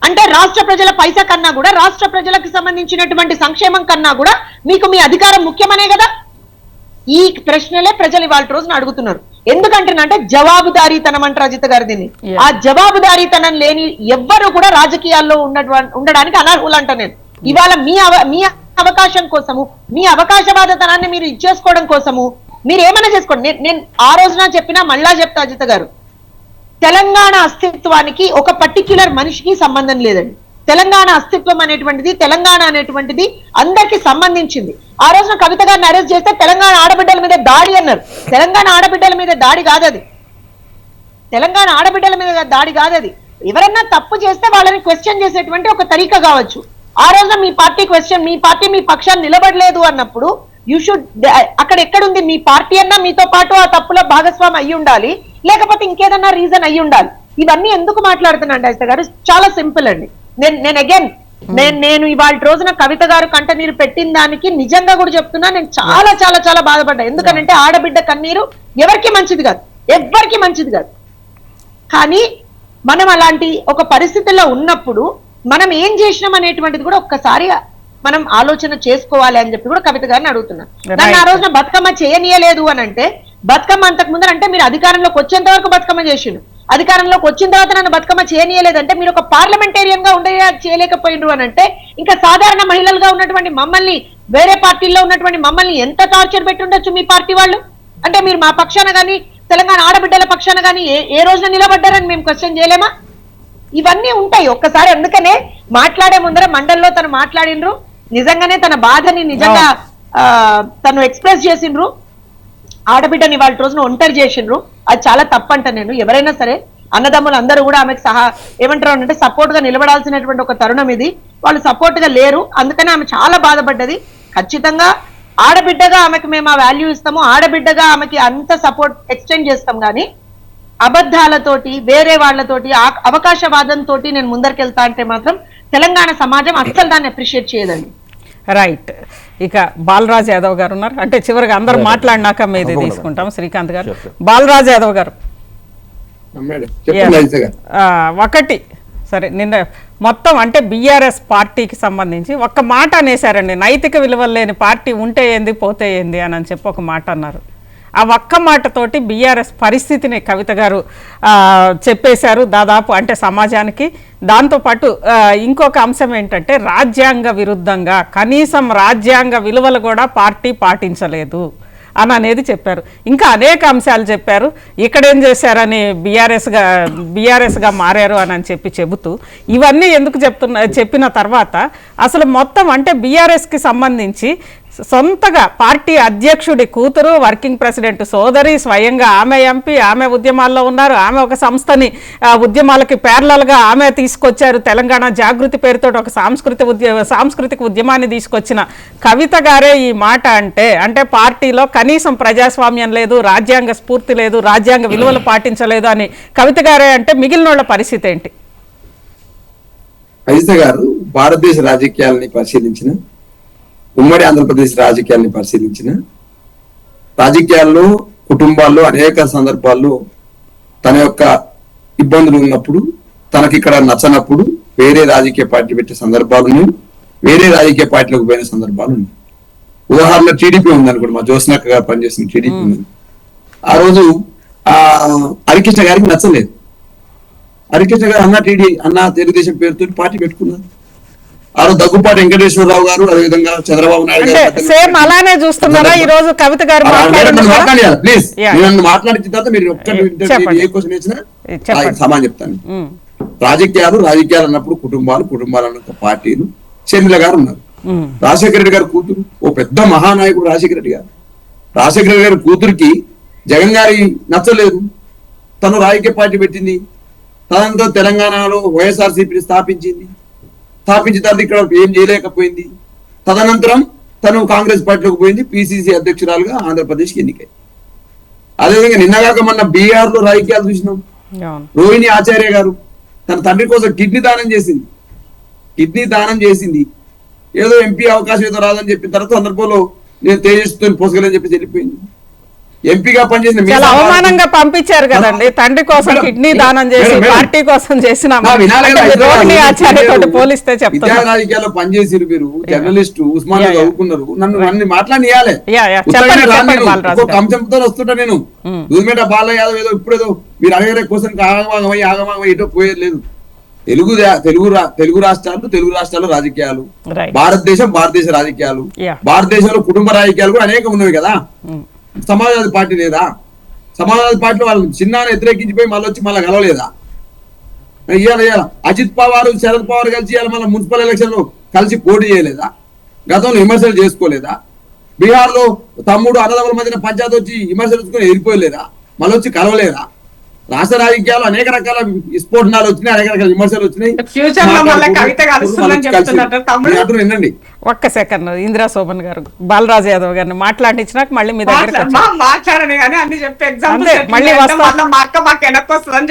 అంటే రాష్ట్ర ప్రజల పైసా కన్నా కూడా, రాష్ట్ర ప్రజలకు సంబంధించినటువంటి సంక్షేమం కన్నా కూడా మీకు మీ అధికారం ముఖ్యమనే కదా? ఈ ప్రశ్నలే ప్రజలు ఇవాళ రోజున అడుగుతున్నారు. ఎందుకంటే జవాబుదారీతనం అంటారు అజిత్ గారు దీన్ని. ఆ జవాబుదారీతనం లేని ఎవ్వరు కూడా రాజకీయాల్లో ఉండడానికి అనర్హులు అంట నేను. ఇవాళ మీ అవకాశం కోసము, మీ అవకాశవాదతనాన్ని మీరు ఇచ్చేసుకోవడం కోసము మీరు ఏమైనా చేసుకోండి. నేను ఆ రోజున చెప్పినా మళ్ళా చెప్తా అజిత్ గారు, తెలంగాణ అస్తిత్వానికి ఒక పర్టిక్యులర్ మనిషికి సంబంధం లేదండి. తెలంగాణ అస్తిత్వం అనేటువంటిది, తెలంగాణ అనేటువంటిది అందరికి సంబంధించింది. ఆ రోజున కవిత గారిని అరెస్ట్ చేస్తే తెలంగాణ ఆడబిడ్డల మీద దాడి అన్నారు. తెలంగాణ ఆడబిడ్డల మీద దాడి కాదది. తెలంగాణ ఆడబిడ్డల మీద దాడి కాదది. ఎవరన్నా తప్పు చేస్తే వాళ్ళని క్వశ్చన్ చేసేటువంటి ఒక తరీకా కావచ్చు. ఆ రోజున మీ పార్టీ మీ పక్షాన్ని నిలబడలేదు అన్నప్పుడు యూ షుడ్, అక్కడ ఎక్కడుంది మీ పార్టీ అన్నా మీతో పాటు ఆ తప్పులో భాగస్వామి అయ్యి ఉండాలి, లేకపోతే ఇంకేదన్నా రీజన్ అయ్యి ఉండాలి. ఇవన్నీ ఎందుకు మాట్లాడుతున్నాను అజిత గారు? చాలా సింపుల్ అండి. నేను ఇవాళ రోజున కవిత గారు కంట నీరు పెట్టిన దానికి నిజంగా కూడా చెప్తున్నా, నేను చాలా చాలా చాలా బాధపడ్డా. ఎందుకంటే ఆడబిడ్డ కన్నీరు ఎవరికి మంచిది కాదు, ఎవ్వరికి మంచిది కాదు. కానీ మనం అలాంటి ఒక పరిస్థితుల్లో ఉన్నప్పుడు మనం ఏం చేసినాం అనేటువంటిది కూడా ఒక్కసారి మనం ఆలోచన చేసుకోవాలి అని చెప్పి కూడా కవిత గారిని అడుగుతున్నా. నన్ను ఆ రోజున బతుకమ్మ చేయనీయలేదు అని అంటే, బతుకమ్మ అంతకు ముందర అంటే మీరు అధికారంలోకి వచ్చేంత వరకు బతుకమ్మ చేసిండు, అధికారంలోకి వచ్చిన తర్వాత నన్ను బతుకమ్మ చేయనీయలేదంటే మీరు ఒక పార్లమెంటేరియన్ గా ఉండే చేయలేకపోయినరు అని అంటే, ఇంకా సాధారణ మహిళలుగా ఉన్నటువంటి మమ్మల్ని, వేరే పార్టీల్లో ఉన్నటువంటి మమ్మల్ని ఎంత టార్చర్ పెట్టి ఉండొచ్చు మీ పార్టీ వాళ్ళు? అంటే మీరు మా పక్షాన గానీ, తెలంగాణ ఆడబిడ్డల పక్షాన గానీ ఏ రోజున నిలబడ్డారని మేము క్వశ్చన్ చేయలేమా? ఇవన్నీ ఉంటాయి ఒక్కసారి. అందుకనే మాట్లాడే ముందర మండల్లో తను మాట్లాడినరు, నిజంగానే తన బాధని నిజంగా తను ఎక్స్ప్రెస్ చేసిండ్రు. ఆడబిడ్డని వాళ్ళ రోజున ఒంటరి చేసిండ్రు. అది చాలా తప్పంట. నేను ఎవరైనా సరే అన్నదమ్ములు అందరూ కూడా ఆమెకు ఏమంటారు అంటే సపోర్ట్ గా నిలబడాల్సినటువంటి ఒక తరుణం ఇది. వాళ్ళు సపోర్ట్ గా లేరు, అందుకని ఆమె చాలా బాధపడ్డది. ఖచ్చితంగా ఆడబిడ్డగా ఆమెకు మేము ఆ వాల్యూ ఇస్తాము, ఆడబిడ్డగా ఆమెకి అంత సపోర్ట్ ఎక్స్టెండ్ చేస్తాం. కానీ అబద్ధాలతోటి, వేరే వాళ్ళతోటి, అవకాశవాదంతో నేను ముందరికెళ్తా అంటే మాత్రం తెలంగాణ సమాజం అస్సలు దాన్ని అప్రిషియేట్ చేయదండి. రైట్. ఇక బాలరాజ్ యాదవ్ గారు ఉన్నారు. అంటే చివరిగా అందరు మాట్లాడినాక మీది తీసుకుంటాం. శ్రీకాంత్ గారు, బాలరాజ్ యాదవ్ గారు ఒకటి సరే, నిన్న మొత్తం అంటే బీఆర్ఎస్ పార్టీకి సంబంధించి ఒక్క మాట అనేసారండి, నైతిక విలువలు లేని పార్టీ ఉంటే ఏంది పోతే ఏంది అని చెప్పి ఒక మాట అన్నారు. ఆ ఒక్క మాటతోటి బీఆర్ఎస్ పరిస్థితిని కవిత గారు చెప్పేశారు దాదాపు, అంటే సమాజానికి. దాంతోపాటు ఇంకొక అంశం ఏంటంటే రాజ్యాంగ విరుద్ధంగా, కనీసం రాజ్యాంగ విలువలు కూడా పార్టీ పాటించలేదు అని అనేది చెప్పారు. ఇంకా అనేక అంశాలు చెప్పారు. ఇక్కడేం చేశారని బీఆర్ఎస్గా మారారు అని చెబుతూ ఇవన్నీ ఎందుకు చెప్పిన తర్వాత అసలు మొత్తం అంటే బీఆర్ఎస్కి సంబంధించి సొంతగా పార్టీ అధ్యక్షుడి కూతురు, వర్కింగ్ ప్రెసిడెంట్ సోదరి, స్వయంగా ఆమె ఎంపీ, ఆమె ఉద్యమాల్లో ఉన్నారు, ఆమె ఒక సంస్థని ఉద్యమాలకి ప్యారలల్గా ఆమె తీసుకొచ్చారు. తెలంగాణ జాగృతి పేరుతో ఒక సాంస్కృతిక ఉద్యమాన్ని తీసుకొచ్చిన కవిత గారే ఈ మాట అంటే పార్టీలో కనీసం ప్రజాస్వామ్యం లేదు, రాజ్యాంగ స్ఫూర్తి లేదు, రాజ్యాంగ విలువలు పాటించలేదు అని కవిత గారే అంటే మిగిలిన వాళ్ళ పరిస్థితి ఏంటి? కవిత గారు భారతదేశ రాజకీయాలని పరిశీలించిన, ఉమ్మడి ఆంధ్రప్రదేశ్ రాజకీయాల్ని పరిశీలించిన, రాజకీయాల్లో కుటుంబాల్లో అనేక సందర్భాల్లో తన యొక్క ఇబ్బందులు ఉన్నప్పుడు, తనకి ఇక్కడ నచ్చనప్పుడు వేరే రాజకీయ పార్టీ పెట్టే సందర్భాలు ఉన్నాయి, వేరే రాజకీయ పార్టీలకు పోయిన సందర్భాలు ఉన్నాయి. ఉదాహరణ టీడీపీ ఉందనుకోండి, మా జ్యోత్స్నక్క గారు పనిచేసిన టీడీపీ ఉంది. ఆ రోజు హరికృష్ణ గారికి నచ్చలేదు. హరికృష్ణ గారు అన్న తెలుగుదేశం పేరుతో పార్టీ పెట్టుకున్నారు. ఆ రోజు దగ్గుపాటి వెంకటేశ్వరరావు గారు, అదేవిధంగా చంద్రబాబు నాయుడు గారు సేమ్ అలానే చూస్తున్నారా ఈ రోజు కవిత గారు? మాట్లాడాలి ప్లీజ్. నేను మాట్లాడిన తర్వాత మీరు ఏ క్వశ్చన్ ఇచ్చినా సమాధానం చెప్తాను. రాజకీయాలు అన్నప్పుడు కుటుంబాలు అన్న పార్టీలు. షర్మిల గారు ఉన్నారు, రాజశేఖర రెడ్డి గారి కూతురు, ఓ పెద్ద మహానాయకుడు రాజశేఖర రెడ్డి గారు. రాజశేఖర రెడ్డి గారి కూతురికి జగన్ గారి నచ్చలేదు, తను రాజకీయ పార్టీ పెట్టింది. తనంతో తెలంగాణలో వైఎస్ఆర్సీపీని స్థాపించిన తర్వాత ఇక్కడ ఏం చేయలేకపోయింది. తదనంతరం తను కాంగ్రెస్ పార్టీలోకి పోయింది, పిసిసి అధ్యక్షురాలుగా ఆంధ్రప్రదేశ్కి ఎన్నికై. అదేవిధంగా నిన్నగాక మొన్న బీహార్ లో రాజకీయాలు చూసినాం. అవును. రోహిణి ఆచార్య గారు తన తండ్రి కోసం కిడ్నీ దానం చేసింది. ఏదో ఎంపీ అవకాశం ఏదో రాదని చెప్పిన తర్వాత సందర్భంలో నేను తేజస్తో పోసగలని చెప్పి వెళ్ళిపోయింది. ఎంపీగా పనిచేసిన చాలా అవమానంగా పంపించారు కదండి. తండ్రి కోసం కిడ్నీ దానం చేసి పార్టీ కోసం చేసిన రోహిణి ఆచార్యతో పోలిస్తే చెప్తారు. విద్యా రాజకీయాల్లో పనిచేసిరు మీరు, జర్నలిస్ట్ ఉస్మాన్ చదువుకున్నారు, నన్ను మాట్లాడియాలే. ఒక్కొక్క అంశంతో వస్తుంటా నేను. దూదిమేట బాల యాదవ్ ఏదో ఇప్పుడేదో మీరు అడిగే క్వశ్చన్ ఆగమాగమై ఎటో పోయేది లేదు. తెలుగు రాష్ట్రాలు రాజకీయాలు, భారతదేశ రాజకీయాలు, భారతదేశంలో కుటుంబ రాజకీయాలు కూడా అనేకం ఉన్నవి కదా. సమాజ్వాదీ పార్టీ లేదా? సమాజ్వాదీ పార్టీలో వాళ్ళు చిన్నాన్ని వ్యతిరేకించిపోయి మళ్ళీ వచ్చి మళ్ళీ కలవలేదా? ఇవాళ అజిత్ పవార్ శరద్ పవార్ కలిసి ఇవాళ మళ్ళీ మున్సిపల్ ఎలక్షన్ లో కలిసి పోటీ చేయలేదా? గతంలో విమర్శలు చేసుకోలేదా? బీహార్ లో తమ్ముడు అన్నదమ్ముల మధ్యన పంచాయతీ వచ్చి విమర్శలు ఎదిరిపోయలేదా? మళ్ళీ వచ్చి కలవలేదా? రాష్ట్ర రాజకీయాలు అనేక రకాల విస్ఫోటనాలు వచ్చినాయి, అనేక రకాల విమర్శలు వచ్చినాయి. వినండి ఒక్క సెకండ్. ఇందిరా శోభన్ గారు బాలరాజు యాదవ్ గారిని మాట్లాడించినాక మళ్ళీ మీ దగ్గర మాట్లాడని కానీ అన్ని చెప్పి ఎగ్జాంపుల్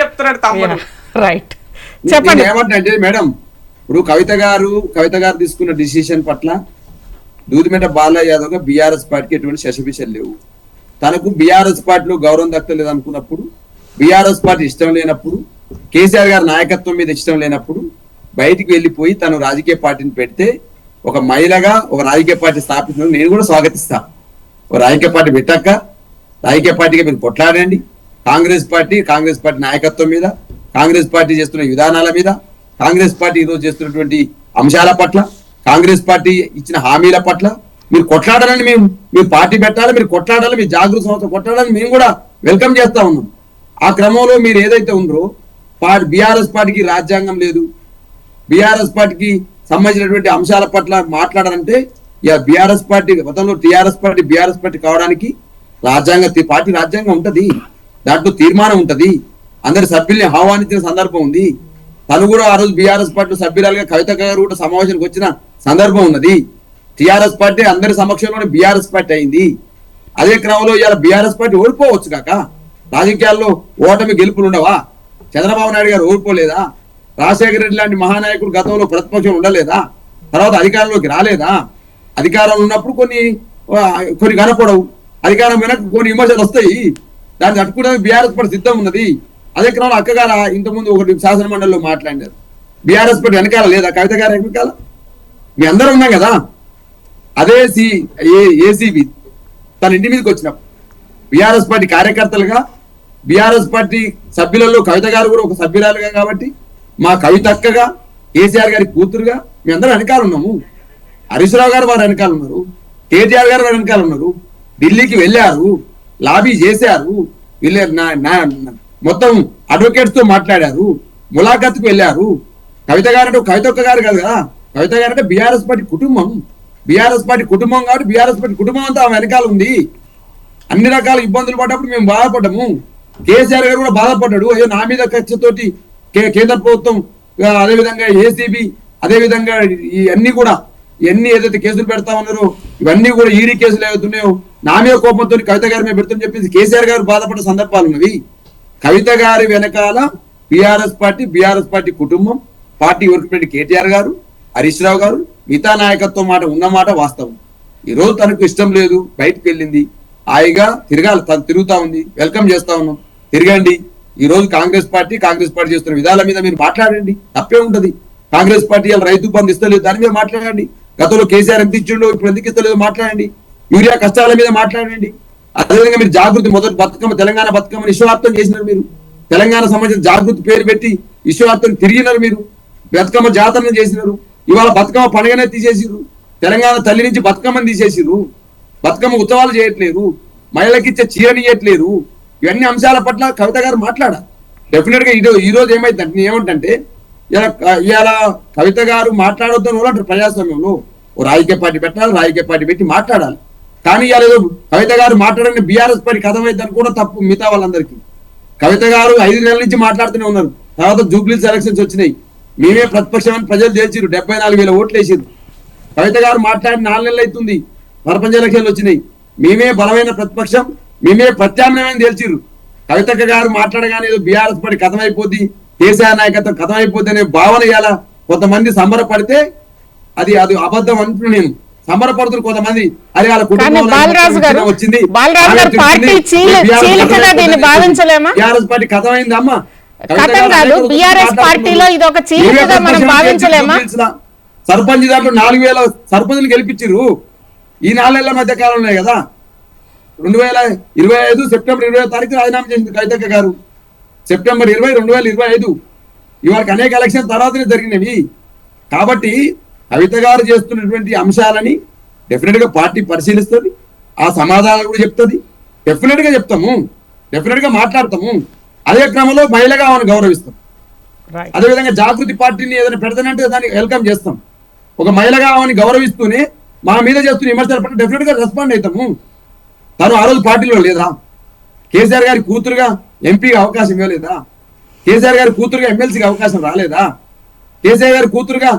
చెప్తున్నాడు తమ్ముడు. రైట్, చెప్పండి. ఏమంటే మేడం, ఇప్పుడు కవిత గారు తీసుకున్న డిసిషన్ పట్ల దూదిమేట బాలయ్య యాదవ్ గా బీఆర్ఎస్ పార్టీకి ఎటువంటి శశభిషలు లేవు. తనకు బీఆర్ఎస్ పార్టీలో గౌరవం దక్కలేదు అనుకున్నప్పుడు, బీఆర్ఎస్ పార్టీ ఇష్టం లేనప్పుడు, కేసీఆర్ గారి నాయకత్వం మీద ఇష్టం లేనప్పుడు బయటికి వెళ్ళిపోయి తను రాజకీయ పార్టీని పెడితే, ఒక మహిళగా ఒక రాజకీయ పార్టీ స్థాపించడం నేను కూడా స్వాగతిస్తా. ఒక రాజకీయ పార్టీ పెట్టాక రాజకీయ పార్టీగా మీరు కొట్లాడండి. కాంగ్రెస్ పార్టీ నాయకత్వం మీద, కాంగ్రెస్ పార్టీ చేస్తున్న విధానాల మీద, కాంగ్రెస్ పార్టీ ఈరోజు చేస్తున్నటువంటి అంశాల పట్ల, కాంగ్రెస్ పార్టీ ఇచ్చిన హామీల పట్ల మీరు కొట్లాడాలని, మీరు పార్టీ పెట్టాలి, మీరు కొట్లాడాలి, మీ జాగృతి సంస్థ కొట్లాడాలని మేము కూడా వెల్కమ్ చేస్తా ఉన్నాం. ఆ క్రమంలో మీరు ఏదైతే ఉందో బీఆర్ఎస్ పార్టీకి రాజ్యాంగం లేదు, బీఆర్ఎస్ పార్టీకి సంబంధించినటువంటి అంశాల పట్ల మాట్లాడాలంటే ఇక బీఆర్ఎస్ పార్టీ గతంలో టీఆర్ఎస్ పార్టీ బీఆర్ఎస్ పార్టీ కావడానికి పార్టీ రాజ్యాంగం ఉంటది, దాంట్లో తీర్మానం ఉంటది, అందరి సభ్యుల్ని ఆహ్వానించిన సందర్భం ఉంది. తను కూడా ఆ రోజు బీఆర్ఎస్ పార్టీ సభ్యురాలుగా కవిత గారు కూడా సమావేశానికి వచ్చిన సందర్భం ఉన్నది. టీఆర్ఎస్ పార్టీ అందరి సమక్షంలోనే బీఆర్ఎస్ పార్టీ అయింది. అదే క్రమంలో ఇవాళ బీఆర్ఎస్ పార్టీ ఓడిపోవచ్చు కాక, రాజకీయాల్లో ఓటమి గెలుపులు ఉండవా? చంద్రబాబు నాయుడు గారు ఓడిపోలేదా? రాజశేఖర రెడ్డి లాంటి మహానాయకుడు గతంలో ప్రతిపక్షం ఉండలేదా? తర్వాత అధికారంలోకి రాలేదా? అధికారంలో ఉన్నప్పుడు కొన్ని కనపడవు, అధికారం వెనక కొన్ని విమర్శలు వస్తాయి, దాన్ని తట్టుకోవడానికి బీఆర్ఎస్ పార్టీ సిద్ధం ఉన్నది. అదే క్రమంలో అక్కగారు ఇంతకుముందు ఒకటి శాసన మండలిలో మాట్లాడినారు, బీఆర్ఎస్ పార్టీ వెనకాల లేదా? కవిత గారు వెనకాల మీ అందరం ఉన్నాం కదా. అదే ఏసీబీ తన ఇంటి మీదకి వచ్చినప్పుడు బీఆర్ఎస్ పార్టీ కార్యకర్తలుగా, బీఆర్ఎస్ పార్టీ సభ్యులలో కవిత గారు కూడా ఒక సభ్యురాలుగా, కాబట్టి మా కవితక్కగా, కేసీఆర్ గారి కూతురుగా మీ అందరం వెనకాల ఉన్నాము. హరీష్ రావు గారు వారు వెనకాల ఉన్నారు, కేటీఆర్ గారు వారు వెనకాల ఉన్నారు. ఢిల్లీకి వెళ్ళారు, లాబీ చేశారు, మొత్తం అడ్వకేట్స్ తో మాట్లాడారు, ములాఖత్కు వెళ్ళారు. కవిత గారు అంటే కవితక్క గారు కాదు కదా, కవిత గారు అంటే బీఆర్ఎస్ పార్టీ కుటుంబం. బీఆర్ఎస్ పార్టీ కుటుంబం కాబట్టి బీఆర్ఎస్ పార్టీ కుటుంబం అంతా వెనకాల ఉంది. అన్ని రకాల ఇబ్బందులు పడ్డప్పుడు మేము బాధపడ్డాము. కేసీఆర్ గారు కూడా బాధపడ్డాడు, అయ్యో నా మీద కక్షతోటి కేంద్ర ప్రభుత్వం, అదేవిధంగా ఏసీబీ, అదేవిధంగా ఇవన్నీ ఏదైతే కేసులు పెడతా ఉన్నారో ఇవన్నీ కూడా ఈడీ కేసులు ఏవైతున్నాయో నా మీద కోపంతో కవిత గారి మీద పెడుతుందని చెప్పేసి కేసీఆర్ గారు బాధపడ్డ సందర్భాలు ఉన్నవి. కవిత గారి వెనకాల బీఆర్ఎస్ పార్టీ కుటుంబం, పార్టీ వర్క్ కేటీఆర్ గారు, హరీష్ రావు గారు, మిగతా నాయకత్వం మాట ఉన్నమాట వాస్తవం. ఈ రోజు తనకు ఇష్టం లేదు, బయటకు వెళ్ళింది, హాయిగా తిరగాలి, తను తిరుగుతా ఉంది, వెల్కమ్ చేస్తా ఉన్నాం, తిరగండి. ఈ రోజు కాంగ్రెస్ పార్టీ చేస్తున్న విధాల మీద మీరు మాట్లాడండి, తప్పే ఉంటది. కాంగ్రెస్ పార్టీ రైతు బంధు ఇస్తలేదు, దాని మీద మాట్లాడండి. గతంలో కేసీఆర్ ఎంత ఇచ్చిండో ఇప్పుడు ఎందుకు ఇస్తలేదు మాట్లాడండి. యూరియా కష్టాల మీద మాట్లాడండి. అదేవిధంగా మీరు జాగృతి మొదటి బతుకమ్మ, తెలంగాణ బతుకమ్మని విశ్వవ్యాప్తం చేసినారు. మీరు తెలంగాణ సంబంధించిన జాగృతి పేరు పెట్టి విశ్వవ్యాప్తం తిరిగినారు. మీరు బతుకమ్మ జాతరను చేసినారు. ఇవాళ బతుకమ్మ పండుగనే తీసేసిరు. తెలంగాణ తల్లి నుంచి బతుకమ్మని తీసేసిరు. బతుకమ్మ ఉత్సవాలు చేయట్లేరు, మహిళలకు ఇచ్చే చీరనియట్లేరు. ఇవన్నీ అంశాల పట్ల కవిత గారు మాట్లాడాలి. డెఫినెట్ గా ఈ రోజు ఏమైందంటే ఏమంటే ఇలా కవిత గారు మాట్లాడొద్దని అంటారు. ప్రజాస్వామ్యంలో ఓ రాజకీయ పార్టీ పెట్టాలి, రాజకీయ పార్టీ పెట్టి మాట్లాడాలి. కానీ ఇలా ఏదో కవిత గారు మాట్లాడని బీఆర్ఎస్ పార్టీ కథమైందని కూడా తప్పు మిగతా వాళ్ళందరికీ. కవిత గారు 5 నెలల నుంచి మాట్లాడుతూనే ఉన్నారు. తర్వాత జూబ్లీస్ ఎలక్షన్స్ వచ్చినాయి, మేమే ప్రతిపక్షమని ప్రజలు తేల్చిరు, 74,000 ఓట్లు వేసిరు. కవిత గారు మాట్లాడి 4 నెలలు అవుతుంది. సర్పంచ్ ఎలక్షన్లు వచ్చినాయి, మేమే బలమైన ప్రతిపక్షం, మేమే ప్రత్యామ్నాయం తేల్చిర్రు. కవితక్క గారు మాట్లాడగానే ఏదో బీఆర్ఎస్ పార్టీ కథమైపోద్ది, కేసీఆర్ నాయకత్వం కథమైపోద్ది అనే భావన ఇవాళ కొంతమంది సంబరపడితే అది అది అబద్ధం అంటున్నాను నేను. సంబరపడుతున్నారు కొంతమంది, అరే వాళ్ళ కుటుంబంలో బాలరాజు గారు వచ్చింది, బాలరాజు గారు పార్టీ చీలికగా దీన్ని భావించలేమా? బీఆర్ఎస్ పార్టీ కథమైంది అమ్మా. కథం కాదు, బీఆర్ఎస్ పార్టీలో ఇది ఒక చీలికగా మనం భావించలేమా? సర్పంచ్ దాంట్లో 4,000 సర్పంచ్లు గెలిపించారు ఈ 4 నెలల మధ్య కాలంలో కదా. 2025 సెప్టెంబర్ 20వ తారీఖు రాజీనామా చేసింది కవితక్క గారు. సెప్టెంబర్ 20, 2025 ఇవాళ అనేక ఎలక్షన్ తర్వాతనే జరిగినవి. కాబట్టి కవిత గారు చేస్తున్నటువంటి అంశాలని డెఫినెట్ గా పార్టీ పరిశీలిస్తుంది, ఆ సమాధానాలు కూడా చెప్తుంది. డెఫినెట్ గా చెప్తాము, డెఫినెట్ గా మాట్లాడతాము. అదే క్రమంలో మహిళగా ఆమెను గౌరవిస్తాం. అదేవిధంగా జాగృతి పార్టీని ఏదైనా పెడతానంటే దాన్ని వెల్కమ్ చేస్తాం. ఒక మహిళగా ఆమెను గౌరవిస్తూనే మా మీద చేస్తున్న విమర్శలు పట్ల డెఫినెట్ గా రెస్పాండ్ అవుతాము. తను ఆ రోజు పార్టీలో లేదా? కేసీఆర్ గారి కూతురుగా ఎంపీగా అవకాశం ఇవ్వలేదా? కేసీఆర్ గారి కూతురుగా ఎమ్మెల్సీగా అవకాశం రాలేదా? కేసీఆర్ గారి కూతురుగా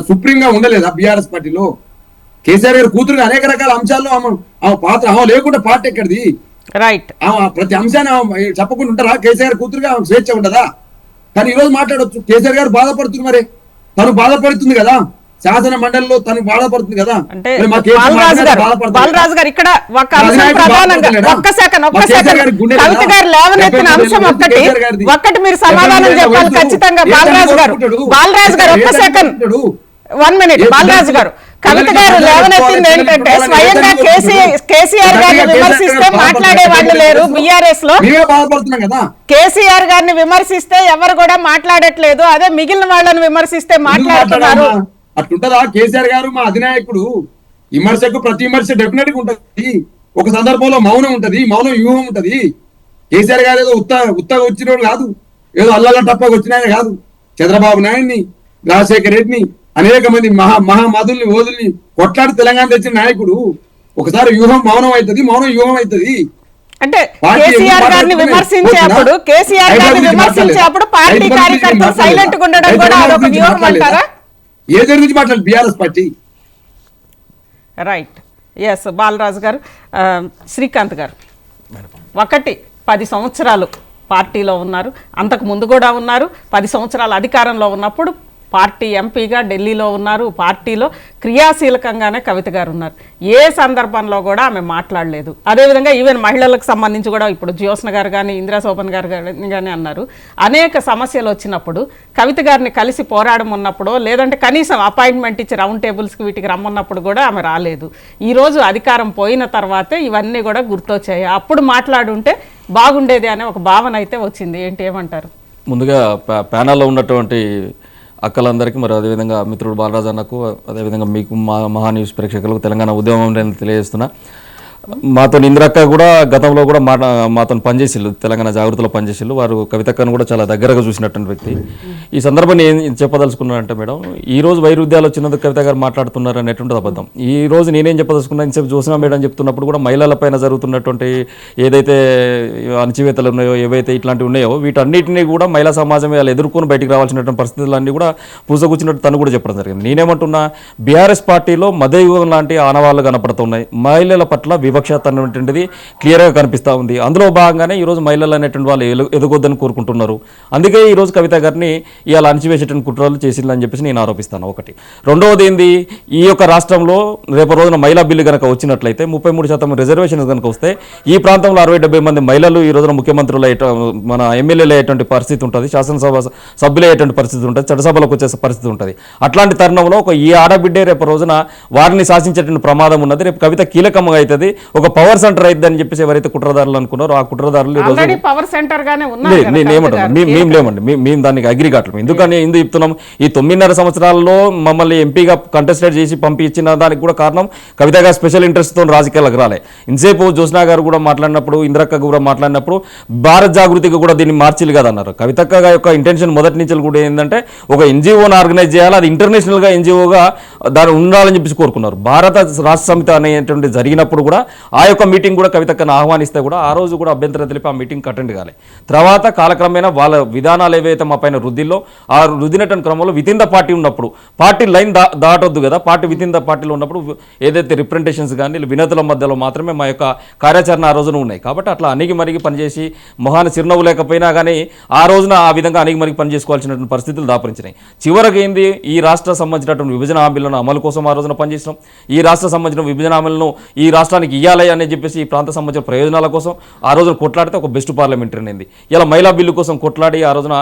సుప్రీంగా ఉండలేదా బీఆర్ఎస్ పార్టీలో? కేసీఆర్ గారి కూతురుగా అనేక రకాల అంశాల్లో ఆమె పాత్ర, ఆమె లేకుండా పార్టీ ఎక్కడిది? రైట్. ఆమె ప్రతి అంశాన్ని ఆమె చెప్పకుండా ఉంటారా? కేసీఆర్ కూతురుగా ఆమె స్వేచ్ఛ ఉండదా? కానీ ఈ రోజు మాట్లాడవచ్చు. కేసీఆర్ గారు బాధపడుతుంది, మరి తను బాధపడుతుంది కదా, శాసన మండలిలో తను బాధపడుతుంది కదా. అంటే బాలరాజు గారు ఇక్కడ ఒక అంశం ప్రధానంగా కవిత గారు లేవనెత్తిన అంశం ఒక్కటి మీరు సమాధానం చెప్పాలి ఖచ్చితంగా. బాలరాజు గారు ఒక్క సెకండ్, 1 minute. బాలరాజు గారు, కవిత గారు లేవనెత్తింది ఏంటంటే స్వయంగా కేసీఆర్ గారిని విమర్శిస్తే మాట్లాడే వాళ్ళు లేరు బీఆర్ఎస్ లో. కేసీఆర్ గారిని విమర్శిస్తే ఎవరు కూడా మాట్లాడట్లేదు, అదే మిగిలిన వాళ్ళని విమర్శిస్తే మాట్లాడుతున్నారు. అట్లుంటదా? కేసీఆర్ గారు మా అధినాయకుడు, విమర్శకు ప్రతి విమర్శ డెఫినెట్ గా ఉంటది. ఒక సందర్భంలో మౌనం ఉంటది, మౌనం వ్యూహం ఉంటది. కేసీఆర్ గారు ఏదో ఉత్తగా వచ్చినోడు కాదు, ఏదో అల్లల టప్పగా వచ్చినాయని కాదు. చంద్రబాబు నాయుడిని, రాజశేఖర రెడ్డిని, అనేక మంది మహామధుల్ని ఓదుల్ని కొట్లాడి తెలంగాణ తెచ్చిన నాయకుడు. ఒకసారి వ్యూహం మౌనం అవుతుంది, మౌనం వ్యూహం అవుతుంది. అంటే కేసీఆర్ గారిని విమర్శించేప్పుడు పార్టీ కార్యకర్తలు సైలెంట్ గా ఉండడం కూడా అదొక వ్యూహం అంటారా? ఏ గురించి మాట్లాడాలి BRS party? Right. S Balaraju garu. Srikanth గారు, 10 సంవత్సరాలు పార్టీలో ఉన్నారు, అంతకు ముందు కూడా ఉన్నారు. 10 సంవత్సరాలు అధికారంలో ఉన్నప్పుడు పార్టీ ఎంపీగా ఢిల్లీలో ఉన్నారు, పార్టీలో క్రియాశీలకంగానే కవిత గారు ఉన్నారు. ఏ సందర్భంలో కూడా ఆమె మాట్లాడలేదు. అదేవిధంగా ఈవెన్ మహిళలకు సంబంధించి కూడా ఇప్పుడు జ్యోత్స్న గారు కానీ ఇందిరా శోభన్ గారు కానీ అన్నారు, అనేక సమస్యలు వచ్చినప్పుడు కవిత గారిని కలిసి పోరాడమన్నప్పుడు, లేదంటే కనీసం అపాయింట్మెంట్ ఇచ్చి రౌండ్ టేబుల్స్కి వీటికి రమ్మన్నప్పుడు కూడా ఆమె రాలేదు. ఈరోజు అధికారం పోయిన తర్వాతే ఇవన్నీ కూడా గుర్తొచ్చాయి. అప్పుడు మాట్లాడుంటే బాగుండేది అనే ఒక భావన అయితే వచ్చింది. ఏంటి, ఏమంటారు? ముందుగా ప్యానల్లో ఉన్నటువంటి అక్కలందరికీ, మరి అదేవిధంగా మిత్రుడు బాలరాజు అన్నకు, అదేవిధంగా మీకు మహా న్యూస్ ప్రేక్షకులకు తెలంగాణ ఉద్యమం నేను తెలియజేస్తున్నా. మాతో ఇంద్రక్క కూడా గతంలో కూడా మాతో పనిచేసిళ్ళు, తెలంగాణ జాగృతిలో పనిచేసిళ్ళు. వారు కవితక్కను కూడా చాలా దగ్గరగా చూసినటువంటి వ్యక్తి. ఈ సందర్భాన్ని ఏం చెప్పదలుచుకున్నానంటే మేడం, ఈ రోజు వైరుధ్యాలు వచ్చినందుకు కవిత గారు మాట్లాడుతున్నారు అనేటువంటిది అబద్ధం. ఈ రోజు నేనేం చెప్పదలుచుకున్నా, ఇంతసేపు జ్యోత్స్న మేడం చెప్తున్నప్పుడు కూడా మహిళల పైన జరుగుతున్నటువంటి ఏదైతే అణచివేతలు ఉన్నాయో, ఏవైతే ఇట్లాంటివి ఉన్నాయో, వీటన్నిటినీ కూడా మహిళా సమాజం వాళ్ళు ఎదుర్కొని బయటికి రావాల్సినటువంటి పరిస్థితులన్నీ కూడా పూసగుచ్చినట్టు తను కూడా చెప్పడం జరిగింది. నేనేమంటున్నా, బీఆర్ఎస్ పార్టీలో మధ్యయుగం లాంటి ఆనవాళ్లు కనపడుతున్నాయి. మహిళల పట్ల వివక్షత అనేటువంటిది క్లియర్గా కనిపిస్తూ ఉంది. అందులో భాగంగానే ఈరోజు మహిళలు అనేటువంటి వాళ్ళు ఎదగొద్దని కోరుకుంటున్నారు. అందుకే ఈరోజు కవిత గారిని ఇవాళ అణచివేసేటువంటి కుట్రలు చేసిందని చెప్పేసి నేను ఆరోపిస్తాను. ఒకటి. రెండవది ఏంది, ఈ యొక్క రాష్ట్రంలో రేపు రోజున మహిళా బిల్లు కనుక వచ్చినట్లయితే 33% రిజర్వేషన్స్ కనుక వస్తే ఈ ప్రాంతంలో 60-70 మంది మహిళలు ఈ రోజున ముఖ్యమంత్రులు మన ఎమ్మెల్యేలు అయ్యేటువంటి పరిస్థితి ఉంటుంది, శాసనసభ సభ్యులు అయ్యేటువంటి పరిస్థితి ఉంటుంది, చట్టసభలకు వచ్చే పరిస్థితి ఉంటుంది. అట్లాంటి తరుణంలో ఈ ఆడబిడ్డే రేపు రోజున వారిని శాసించేటువంటి ప్రమాదం ఉన్నది. రేపు కవిత కీలకంగా అవుతుంది, ఒక పవర్ సెంటర్ అయితే అని చెప్పేసి ఎవరైతే కుట్రదారులు అనుకున్నారో ఆ కుట్రదారులు పవర్ సెంటర్ గానే లేమండి. మేము దానికి అగ్రిగాట్లు ఎందుకు చెప్తున్నాం, ఈ 9.5 సంవత్సరాల్లో మమ్మల్ని ఎంపీగా కంటెస్టెడ్ చేసి పంపించిన దానికి కూడా కారణం కవిత గారు స్పెషల్ ఇంట్రెస్ట్ తో రాజకీయాలకు రాలే. ఇంతసేపు జ్యోత్స్న గారు కూడా మాట్లాడినప్పుడు, ఇంద్రక్క కూడా మాట్లాడినప్పుడు భారత్ జాగృతికి కూడా దీన్ని మార్చిలు కదన్నారు. కవితక్క యొక్క ఇంటెన్షన్ మొదటి నుంచి కూడా ఏంటంటే ఒక ఎన్జిఓని ఆర్గనైజ్ చేయాలి, అది ఇంటర్నేషనల్ గా ఎన్జిఓగా దాన్ని ఉండాలని చెప్పేసి కోరుకున్నారు. భారత రాష్ట్ర సమితి అనేటువంటి జరిగినప్పుడు కూడా ఆ యొక్క మీటింగ్ కూడా కవితక్కను ఆహ్వానిస్తే కూడా ఆ రోజు కూడా అభ్యంతరం తెలిపి ఆ మీటింగ్ అటెండ్ కాలే. తర్వాత కాలక్రమేణా వాళ్ళ విధానాలు ఏవైతే మా పైన రుద్దిల్లో ఆ రుద్దినటువంటి క్రమంలో విత్ ఇన్ ద పార్టీ ఉన్నప్పుడు పార్టీ లైన్ దాటొద్దు కదా, పార్టీ విత్ ఇన్ ద పార్టీలో ఉన్నప్పుడు ఏదైతే రిప్రజెంటేషన్స్ కానీ వినతుల మధ్యలో మాత్రమే మా యొక్క కార్యాచరణ ఆ రోజున ఉన్నాయి. కాబట్టి అట్లా అణిగి మరిగి పనిచేసి మొహాన్ని చిరునవ్వు లేకపోయినా కానీ ఆ రోజున ఆ విధంగా అణిగి మరిగి పనిచేసుకోవాల్సినటువంటి పరిస్థితులు దాపరించినాయి. చివరికి ఏంది, ఈ రాష్ట్ర సంబంధించినటువంటి విభజన హామీలను అమలు కోసం ఆ రోజున పనిచేసినాం. ఈ రాష్ట్ర సంబంధించిన విభజన హామీలను ఈ రాష్ట్రానికి ఇవ్వాలి అని చెప్పేసి ఈ ప్రాంత సంబంధించిన ప్రయోజనాల కోసం ఆ రోజున కొట్లాడితే ఒక బెస్ట్ పార్లమెంటరీ అయింది. ఇలా మహిళా బిల్లు కోసం కొట్లాడి ఆ రోజున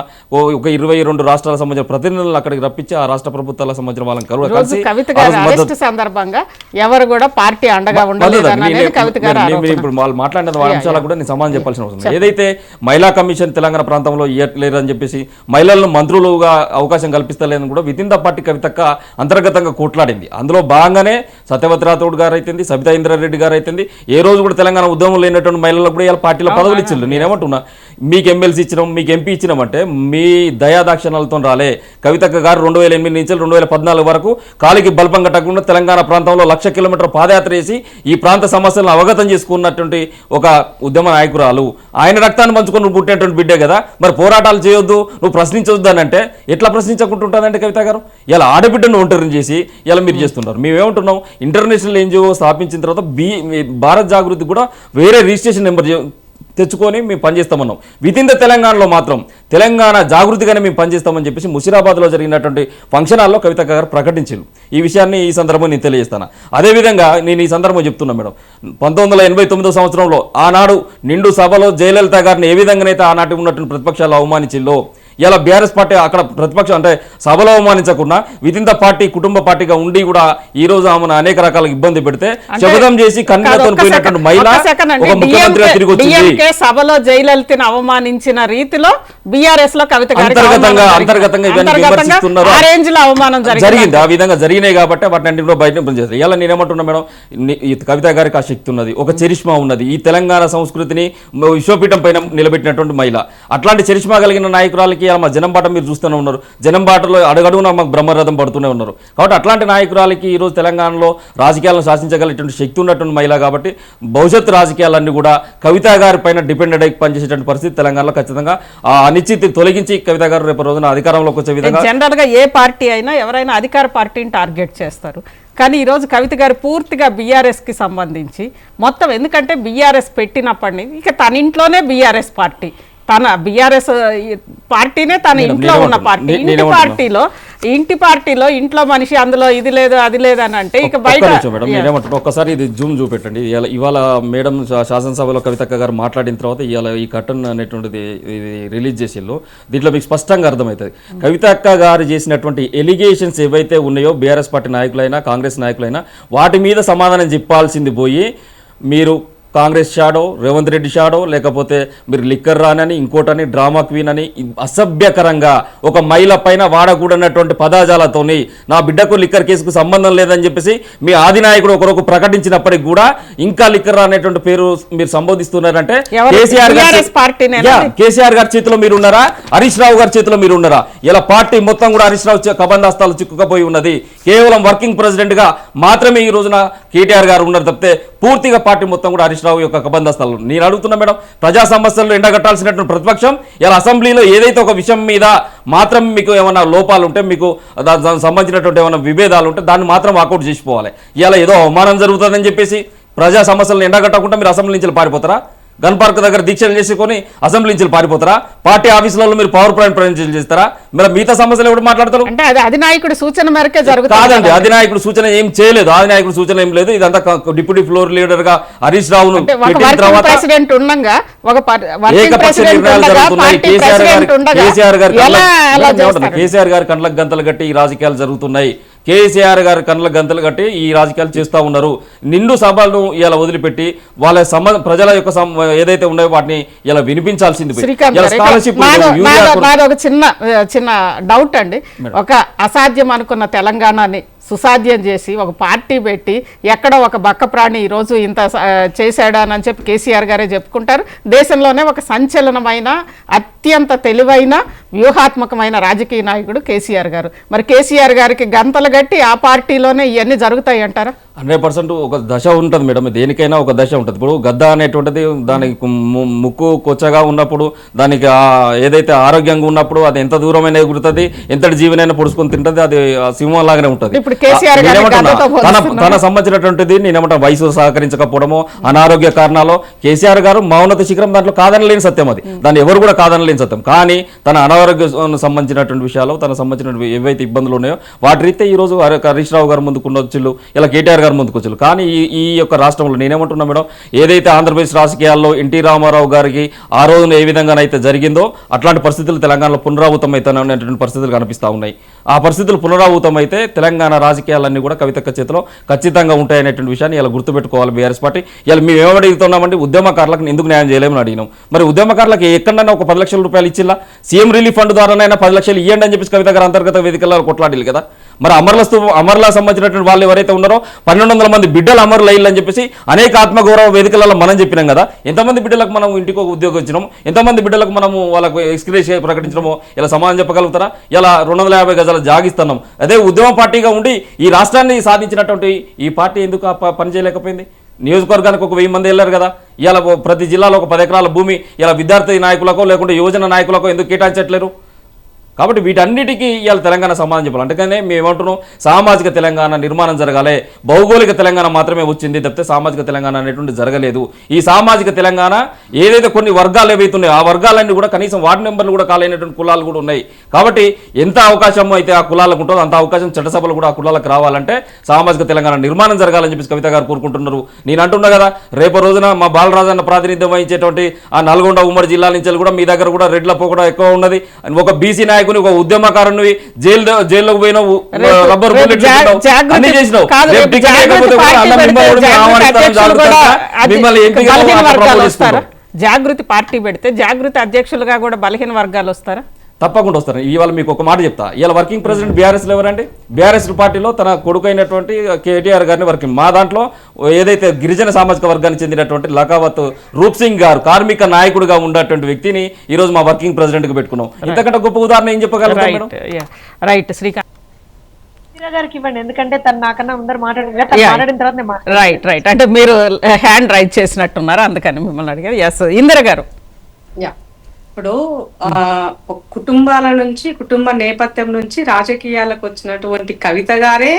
ఒక 22 రాష్ట్రాలకు సంబంధించిన ప్రతినిధులను అక్కడికి రప్పించి ఆ రాష్ట్ర ప్రభుత్వాలకు సంబంధించిన వాళ్ళని కలిసి కవిత గారి అరెస్ట్ సందర్భంగా ఎవరు కూడా పార్టీ అండగా ఉండలేదు అనేది కవిత గారు ఇప్పుడు వాళ్ళు మాట్లాడిన అంశాలకు కూడా నేను సమాధానం చెప్పాల్సిన అవసరం. ఏదైతే మహిళా కమిషన్ తెలంగాణ ప్రాంతంలో ఇవ్వలేదని చెప్పేసి మహిళలను మంత్రులుగా అవకాశం కల్పిస్తలేదని కూడా విత్ ఇన్ ద పార్టీ కవితక్క అంతర్గతంగా కొట్లాడింది. అందులో భాగంగానే సత్యవతి రాథోడ్ గారు అయితుంది, సబితా ఇంద్రారెడ్డి గారు అయితుంది, ఏ రోజు కూడా తెలంగాణ ఉద్యమం లేనటువంటి మహిళలకు కూడా ఇలా పార్టీలో పదవులు ఇచ్చిండ్రు. నేనేమంటున్నా, మీకు ఎమ్మెల్సీ ఇచ్చినాం, మీకు ఎంపీ ఇచ్చినామంటే మీ దయాదాక్షణాలతో రాలే. కవితక్క గారు 2008 నుంచి 2014 వరకు కాలికి బల్పం కట్టకుండా తెలంగాణ ప్రాంతంలో 1,00,000 కిలోమీటర్ పాదయాత్ర చేసి ఈ ప్రాంత సమస్యలను అవగతం చేసుకున్నటువంటి ఒక ఉద్యమ నాయకురాలు. ఆయన రక్తాన్ని పంచుకొని నువ్వు పుట్టినటువంటి బిడ్డే కదా, మరి పోరాటాలు చేయొద్దు, నువ్వు ప్రశ్నించొద్దు అని అంటే ఎట్లా ప్రశ్నించకుంటుంటుందంటే కవిత గారు? ఇలా ఆడబిడ్డను ఒంటరిని చేసి ఇలా మీరు చేస్తున్నారు. మేమేమంటున్నాం, ఇంటర్నేషనల్ ఎన్జిఓ స్థాపించిన తర్వాత భారత్ జాగృతి కూడా వేరే రిజిస్ట్రేషన్ నెంబర్ తెచ్చుకొని మేము పనిచేస్తామన్నాం. విత్ ఇన్ ద తెలంగాణలో మాత్రం తెలంగాణ జాగృతిగానే మేము పనిచేస్తామని చెప్పేసి ముషిరాబాద్లో జరిగినటువంటి ఫంక్షన్ హాల్లో కవిత గారు ప్రకటించారు. ఈ విషయాన్ని ఈ సందర్భంగా నేను తెలియజేస్తాను. అదేవిధంగా నేను ఈ సందర్భంగా చెప్తున్నా మేడం, 1989 సంవత్సరంలో ఆనాడు నిండు సభలో జయలలిత గారిని ఏ విధంగానైతే ఆనాటి ఉన్నటువంటి ప్రతిపక్షాలు అవమానించిందో, ఇలా బీఆర్ఎస్ పార్టీ అక్కడ ప్రతిపక్షం అంటే సభలో అవమానించకుండా విత్ ఇన్ ద పార్టీ కుటుంబ పార్టీగా ఉండి కూడా ఈ రోజు ఆమెను అనేక రకాల ఇబ్బంది పెడితే శపథం చేసి కన్నీళ్లతో పోయినటువంటి మహిళ ఒక ముఖ్యమంత్రిగా తిరిగి వచ్చింది. సభలో జయలలితను అవమానించిన రీతిలో బీఆర్ఎస్ లో కవిత అంతర్గతంగా అవమానం జరిగింది. ఆ విధంగా జరిగినాయి కాబట్టి వాటిని బయట పనిచేస్తారు. ఇలా నేనేమంటున్నా మేడం, కవిత గారికి ఆ శక్తి ఉన్నది, ఒక చరిష్మా ఉన్నది, ఈ తెలంగాణ సంస్కృతిని విశ్వపీఠం పైన నిలబెట్టినటువంటి మహిళ. అట్లాంటి చరిష్మా కలిగిన నాయకురాలకి మా జనం బాట మీరు చూస్తూనే ఉన్నారు. జనం బాటలో అడుగడుగునా మాకు బ్రహ్మరథం పడుతూనే ఉన్నారు. కాబట్టి అట్లాంటి నాయకురాలకి ఈరోజు తెలంగాణలో రాజకీయాలను శాసించగలిగినటువంటి శక్తి ఉన్నటువంటి మహిళ. కాబట్టి భవిష్యత్తు రాజకీయాలన్నీ కూడా కవిత గారి పైన డిపెండెడ్ అయి పనిచేసేటువంటి పరిస్థితి తెలంగాణలో ఖచ్చితంగా ఆ అనిశ్చితి తొలగించి కవిత గారు రేపు రోజున అధికారంలోకి వచ్చే విధంగా. జనరల్ గా ఏ పార్టీ అయినా ఎవరైనా అధికార పార్టీని టార్గెట్ చేస్తారు. కానీ ఈరోజు కవిత గారు పూర్తిగా బీఆర్ఎస్కి సంబంధించి మొత్తం, ఎందుకంటే బీఆర్ఎస్ పెట్టినప్పటి నుంచి ఇక తన ఇంట్లోనే బీఆర్ఎస్ పార్టీ, తన బీఆర్ఎస్ పార్టీనే తన ఇంట్లో ఉన్న పార్టీ. ఇంటి పార్టీలో ఇంట్లో మనిషి అందులో ఇది లేదు అది లేదు అని అంటే ఇక బయట మేడం ఒక్కసారి ఇది జూమ్ చూపెట్టండి. ఇవాళ మేడం శాసనసభలో కవితక్క గారు మాట్లాడిన తర్వాత ఇవాళ ఈ కటన్ అనేటువంటిది ఇది రిలీజ్ చేసిళ్ళు. దీంట్లో మీకు స్పష్టంగా అర్థమవుతుంది కవితక్క గారు చేసినటువంటి ఎలిగేషన్స్ ఏవైతే ఉన్నాయో బీఆర్ఎస్ పార్టీ నాయకులైనా కాంగ్రెస్ నాయకులైనా వాటి మీద సమాధానం చెప్పాల్సింది పోయి మీరు కాంగ్రెస్ షాడో, రేవంత్ రెడ్డి షాడో, లేకపోతే మీరు లిక్కర్ రానని ఇంకోటని డ్రామా క్వీన్ అని అసభ్యకరంగా ఒక మహిళ పైన వాడకూడనటువంటి పదాజాలతోని నా బిడ్డకు లిక్కర్ కేసుకు సంబంధం లేదని చెప్పేసి మీ ఆదినాయకుడు ఒకరొక ప్రకటించినప్పటికీ కూడా ఇంకా లిక్కర్ అనేటువంటి పేరు మీరు సంబోధిస్తున్నారంటే కేసీఆర్ గారి చేతిలో మీరు ఉన్నారా, హరీష్ రావు గారి చేతిలో మీరు ఉన్నారా? ఇలా పార్టీ మొత్తం కూడా హరీష్ రావు కబందాస్తాలు చిక్కుకపోయి ఉన్నది. కేవలం వర్కింగ్ ప్రెసిడెంట్ గా మాత్రమే ఈ రోజున కేటీఆర్ గారు ఉన్నారు తప్పితే పూర్తిగా పార్టీ మొత్తం కూడా హరీష్ రావు యొక్క కబందాస్తాలు. నేను అడుగుతున్నా మేడం, ప్రజా సమస్యలను ఎండగట్టాల్సినటువంటి ప్రతిపక్షం ఇలా అసెంబ్లీలో ఏదైతే ఒక విషయం మీద మాత్రం మీకు ఏమైనా లోపాలు ఉంటే, మీకు దానికి సంబంధించినటువంటి ఏమైనా విభేదాలు ఉంటే దాన్ని మాత్రం వాకౌట్ చేసిపోవాలి. ఇలా ఏదో అవమానం జరుగుతుందని చెప్పేసి ప్రజా సమస్యలను ఎండగట్టకుండా మీరు అసెంబ్లీ నుంచి పారిపోతారా? గన్ పార్క్ దగ్గర దీక్షలు చేసుకొని అసెంబ్లీ నుంచి పారిపోతారా? పార్టీ ఆఫీసులలో మీరు పవర్ పాయింట్ ప్రజెంటేషన్ చేస్తారా? మీరు మిగతా సమస్యలు ఎవరు మాట్లాడతారు? అంటే అది అధినాయకుడి సూచన మేరకే జరుగుతుంది. కాదండి, అధినాయకుడు సూచన ఏం చేయలేదు, అధినాయకుడు సూచన ఏం లేదు. ఇదంతా డిప్యూటీ ఫ్లోర్ లీడర్ గా హరీష్ రావును ప్రెసిడెంట్ ఉండగా ఏకపక్ష నిర్ణయాలు జరుగుతున్నాయి. కేసీఆర్ గారి కండ్లకు గంతలు కట్టి ఈ రాజకీయాలు జరుగుతున్నాయి. కేసీఆర్ గారు కండ్ల గంతలు కట్టి ఈ రాజకీయాలు చేస్తూ ఉన్నారు. నిండు సభలను ఇలా వదిలిపెట్టి వాళ్ళ ప్రజల యొక్క ఏదైతే ఉన్నాయో వాటిని ఇలా వినిపించాల్సింది. ఒక చిన్న డౌట్ అండి, ఒక అసాధ్యం అనుకున్న తెలంగాణని సుసాధ్యం చేసి ఒక పార్టీ పెట్టి ఎక్కడ ఒక బక్క ప్రాణి ఈరోజు ఇంత చేశాడా అని చెప్పి కేసీఆర్ గారే చెప్పుకుంటారు. దేశంలోనే ఒక సంచలనమైన అత్యంత తెలివైన వ్యూహాత్మకమైన రాజకీయ నాయకుడు కేసీఆర్ గారు. మరి కేసీఆర్ గారికి గంతలు గట్టి ఆ పార్టీలోనే ఇవన్నీ జరుగుతాయి అంటారా? 100% ఒక దశ ఉంటుంది మేడం, దేనికైనా ఒక దశ ఉంటుంది. ఇప్పుడు గద్ద అనేటువంటిది దానికి ముక్కు కొచ్చగా ఉన్నప్పుడు, దానికి ఏదైతే ఆరోగ్యంగా ఉన్నప్పుడు అది ఎంత దూరమైనా ఎగురుతుంది, ఎంతటి జీవనైనా పొడుచుకొని తింటుంది, అది సింహం లాగానే ఉంటుంది. ఇప్పుడు కేసీఆర్ గారు తన సంబంధించినటువంటిది నేనేమంటా వయసు సహకరించకపోవడము, అనారోగ్య కారణాలు, కేసీఆర్ గారు మౌనత శిఖరం దాంట్లో కాదనలేని సత్యం, అది దాన్ని ఎవరు కూడా కాదనలేని సత్యం. కానీ తన అనారోగ్యం సంబంధించినటువంటి విషయాలు, తన సంబంధించిన ఏవైతే ఇబ్బందులు ఉన్నాయో వాటి రీతే ఈ రోజు హరీష్ రావు గారు ముందుకున్నొచ్చు, ఇలా కేటీఆర్ ముందుకొచ్చారు. కానీ ఈ యొక్క రాష్ట్రంలో నేనేమంటున్నా మేడం, ఏదైతే ఆంధ్రప్రదేశ్ రాజకీయాల్లో ఎన్టీ రామారావు గారికి ఆ రోజున ఏ విధంగానైతే జరిగిందో అట్లాంటి పరిస్థితులు తెలంగాణలో పునరావృతం అవుతాననేటువంటి పరిస్థితులు కనిపిస్తూ ఉన్నాయి. ఆ పరిస్థితులు పునరావృతం అయితే తెలంగాణ రాజకీయాలన్నీ కూడా కవితక్క చేతిలో ఖచ్చితంగా ఉంటాయనేటువంటి విషయాన్ని ఇలా గుర్తుపెట్టుకోవాలి బీఆర్ఎస్ పార్టీ. ఇలా మేము ఏమడుగుతున్నామంటే ఉద్యమకారులకు ఎందుకు న్యాయం చేయలేమని అడిగినాం. మరి ఉద్యమకారులకు ఎక్కడైనా ఒక 10 లక్షల రూపాయలు ఇచ్చిలా, సీఎం రిలీఫ్ ఫండ్ ద్వారానైనా 10 లక్షలు ఇవ్వండి అని చెప్పేసి కవిత గారు అంతర్గత వేదికల్లో కొట్లాడాలి కదా. మరి అమరులా సంబంధించినటువంటి వాళ్ళు ఎవరైతే ఉన్నారో 1200 మంది బిడ్డలు అమరులు అయ్యాలని చెప్పేసి అనేక ఆత్మగౌరవ వేదికలలో మనం చెప్పినాం కదా. ఎంతమంది బిడ్డలకు మనం ఇంటికి ఒక ఉద్యోగం ఇచ్చినాము, ఎంతమంది బిడ్డలకు మనము వాళ్ళకు ఎక్స్గ్రేషియా ప్రకటించడమో ఇలా సమాధానం చెప్పగలుగుతారా? ఇలా 250 గజాలు జాగిస్తున్నాం. అదే ఉద్యమ పార్టీగా ఉండి ఈ రాష్ట్రాన్ని సాధించినటువంటి ఈ పార్టీ ఎందుకు పని చేయలేకపోయింది? నియోజకవర్గానికి ఒక 1000 మంది వెళ్ళారు కదా. ఇలా ప్రతి జిల్లాలో ఒక 10 ఎకరాల భూమి ఇలా విద్యార్థి నాయకులకో లేకుంటే యువజన నాయకులకో ఎందుకు కేటాయించట్లేరు? కాబట్టి వీటన్నిటికీ ఇవాళ తెలంగాణ సమాధానం చెప్పాలి. అందుకనే మేము ఏమంటున్నాం, సామాజిక తెలంగాణ నిర్మాణం జరగాలి. భౌగోళిక తెలంగాణ మాత్రమే వచ్చింది తప్పితే సామాజిక తెలంగాణ అనేటువంటి జరగలేదు. ఈ సామాజిక తెలంగాణ ఏదైతే కొన్ని వర్గాలు ఏవైతే ఉన్నాయో ఆ వర్గాలన్నీ కూడా కనీసం వార్డు మెంబర్లు కూడా కాలేనటువంటి కులాలు కూడా ఉన్నాయి. కాబట్టి ఎంత అవకాశం అయితే ఆ కులాలకు ఉంటుందో అంత అవకాశం చట్టసభలు కూడా ఆ కులాలకు రావాలంటే సామాజిక తెలంగాణ నిర్మాణం జరగాలని చెప్పేసి కవిత గారు కోరుకుంటున్నారు. నేను అంటున్నా కదా, రేపు రోజున మా బాలరాజన్న ప్రాతినిధ్యం వహించేటువంటి ఆ నల్గొండ ఉమ్మడి జిల్లా నుంచి కూడా మీ దగ్గర కూడా రెడ్ల పోకడ ఎక్కువ ఉన్నది. ఒక బీసీ నాయకుని, ఒక ఉద్యమకారుని జైల్లోకి పోయిన రబ్బర్ బుల్లెట్ అన్ని చేసినావు. జాగృతి పార్టీ పెడితే జాగృతి అధ్యక్షులుగా కూడా బలహీన వర్గాలు వస్తారా? తప్పకుండా వస్తారు. ఇవాళ మీకు ఒక మాట చెప్తా, ఇవాళ వర్కింగ్ ప్రెసిడెంట్ బీఆర్ఎస్లో ఎవరండి? బీఆర్ఎస్ పార్టీలో తన కొడుకైనటువంటి కేటీఆర్ గారిని వర్కింగ్, మా దాంట్లో ఏదైతే గిరిజన సామాజిక వర్గానికి చెందినటువంటి లకావత్ రూప్ సింగ్ గారు కార్మిక నాయకుడిగా ఉన్నటువంటి వ్యక్తిని ఈ రోజు మా వర్కింగ్ ప్రెసిడెంట్ గా పెట్టుకున్నాం. ఇంతకంటే గొప్ప ఉదాహరణ ఏం చెప్పగలుగుతాం? రైట్ శ్రీకాంత్ గారికి ఇవ్వండి, ఎందుకంటే తను నాకన్నా అందరు మాట్లాడిన తర్వాత రైట్ అంటే మీరు హ్యాండ్ రైజ్ చేసినట్టున్నారు, అందుకని మిమ్మల్ని అడిగారు. ఎస్ ఇందిర గారు. ఇప్పుడు కుటుంబాల నుంచి, కుటుంబ నేపథ్యం నుంచి రాజకీయాలకు వచ్చినటువంటి కవిత గారే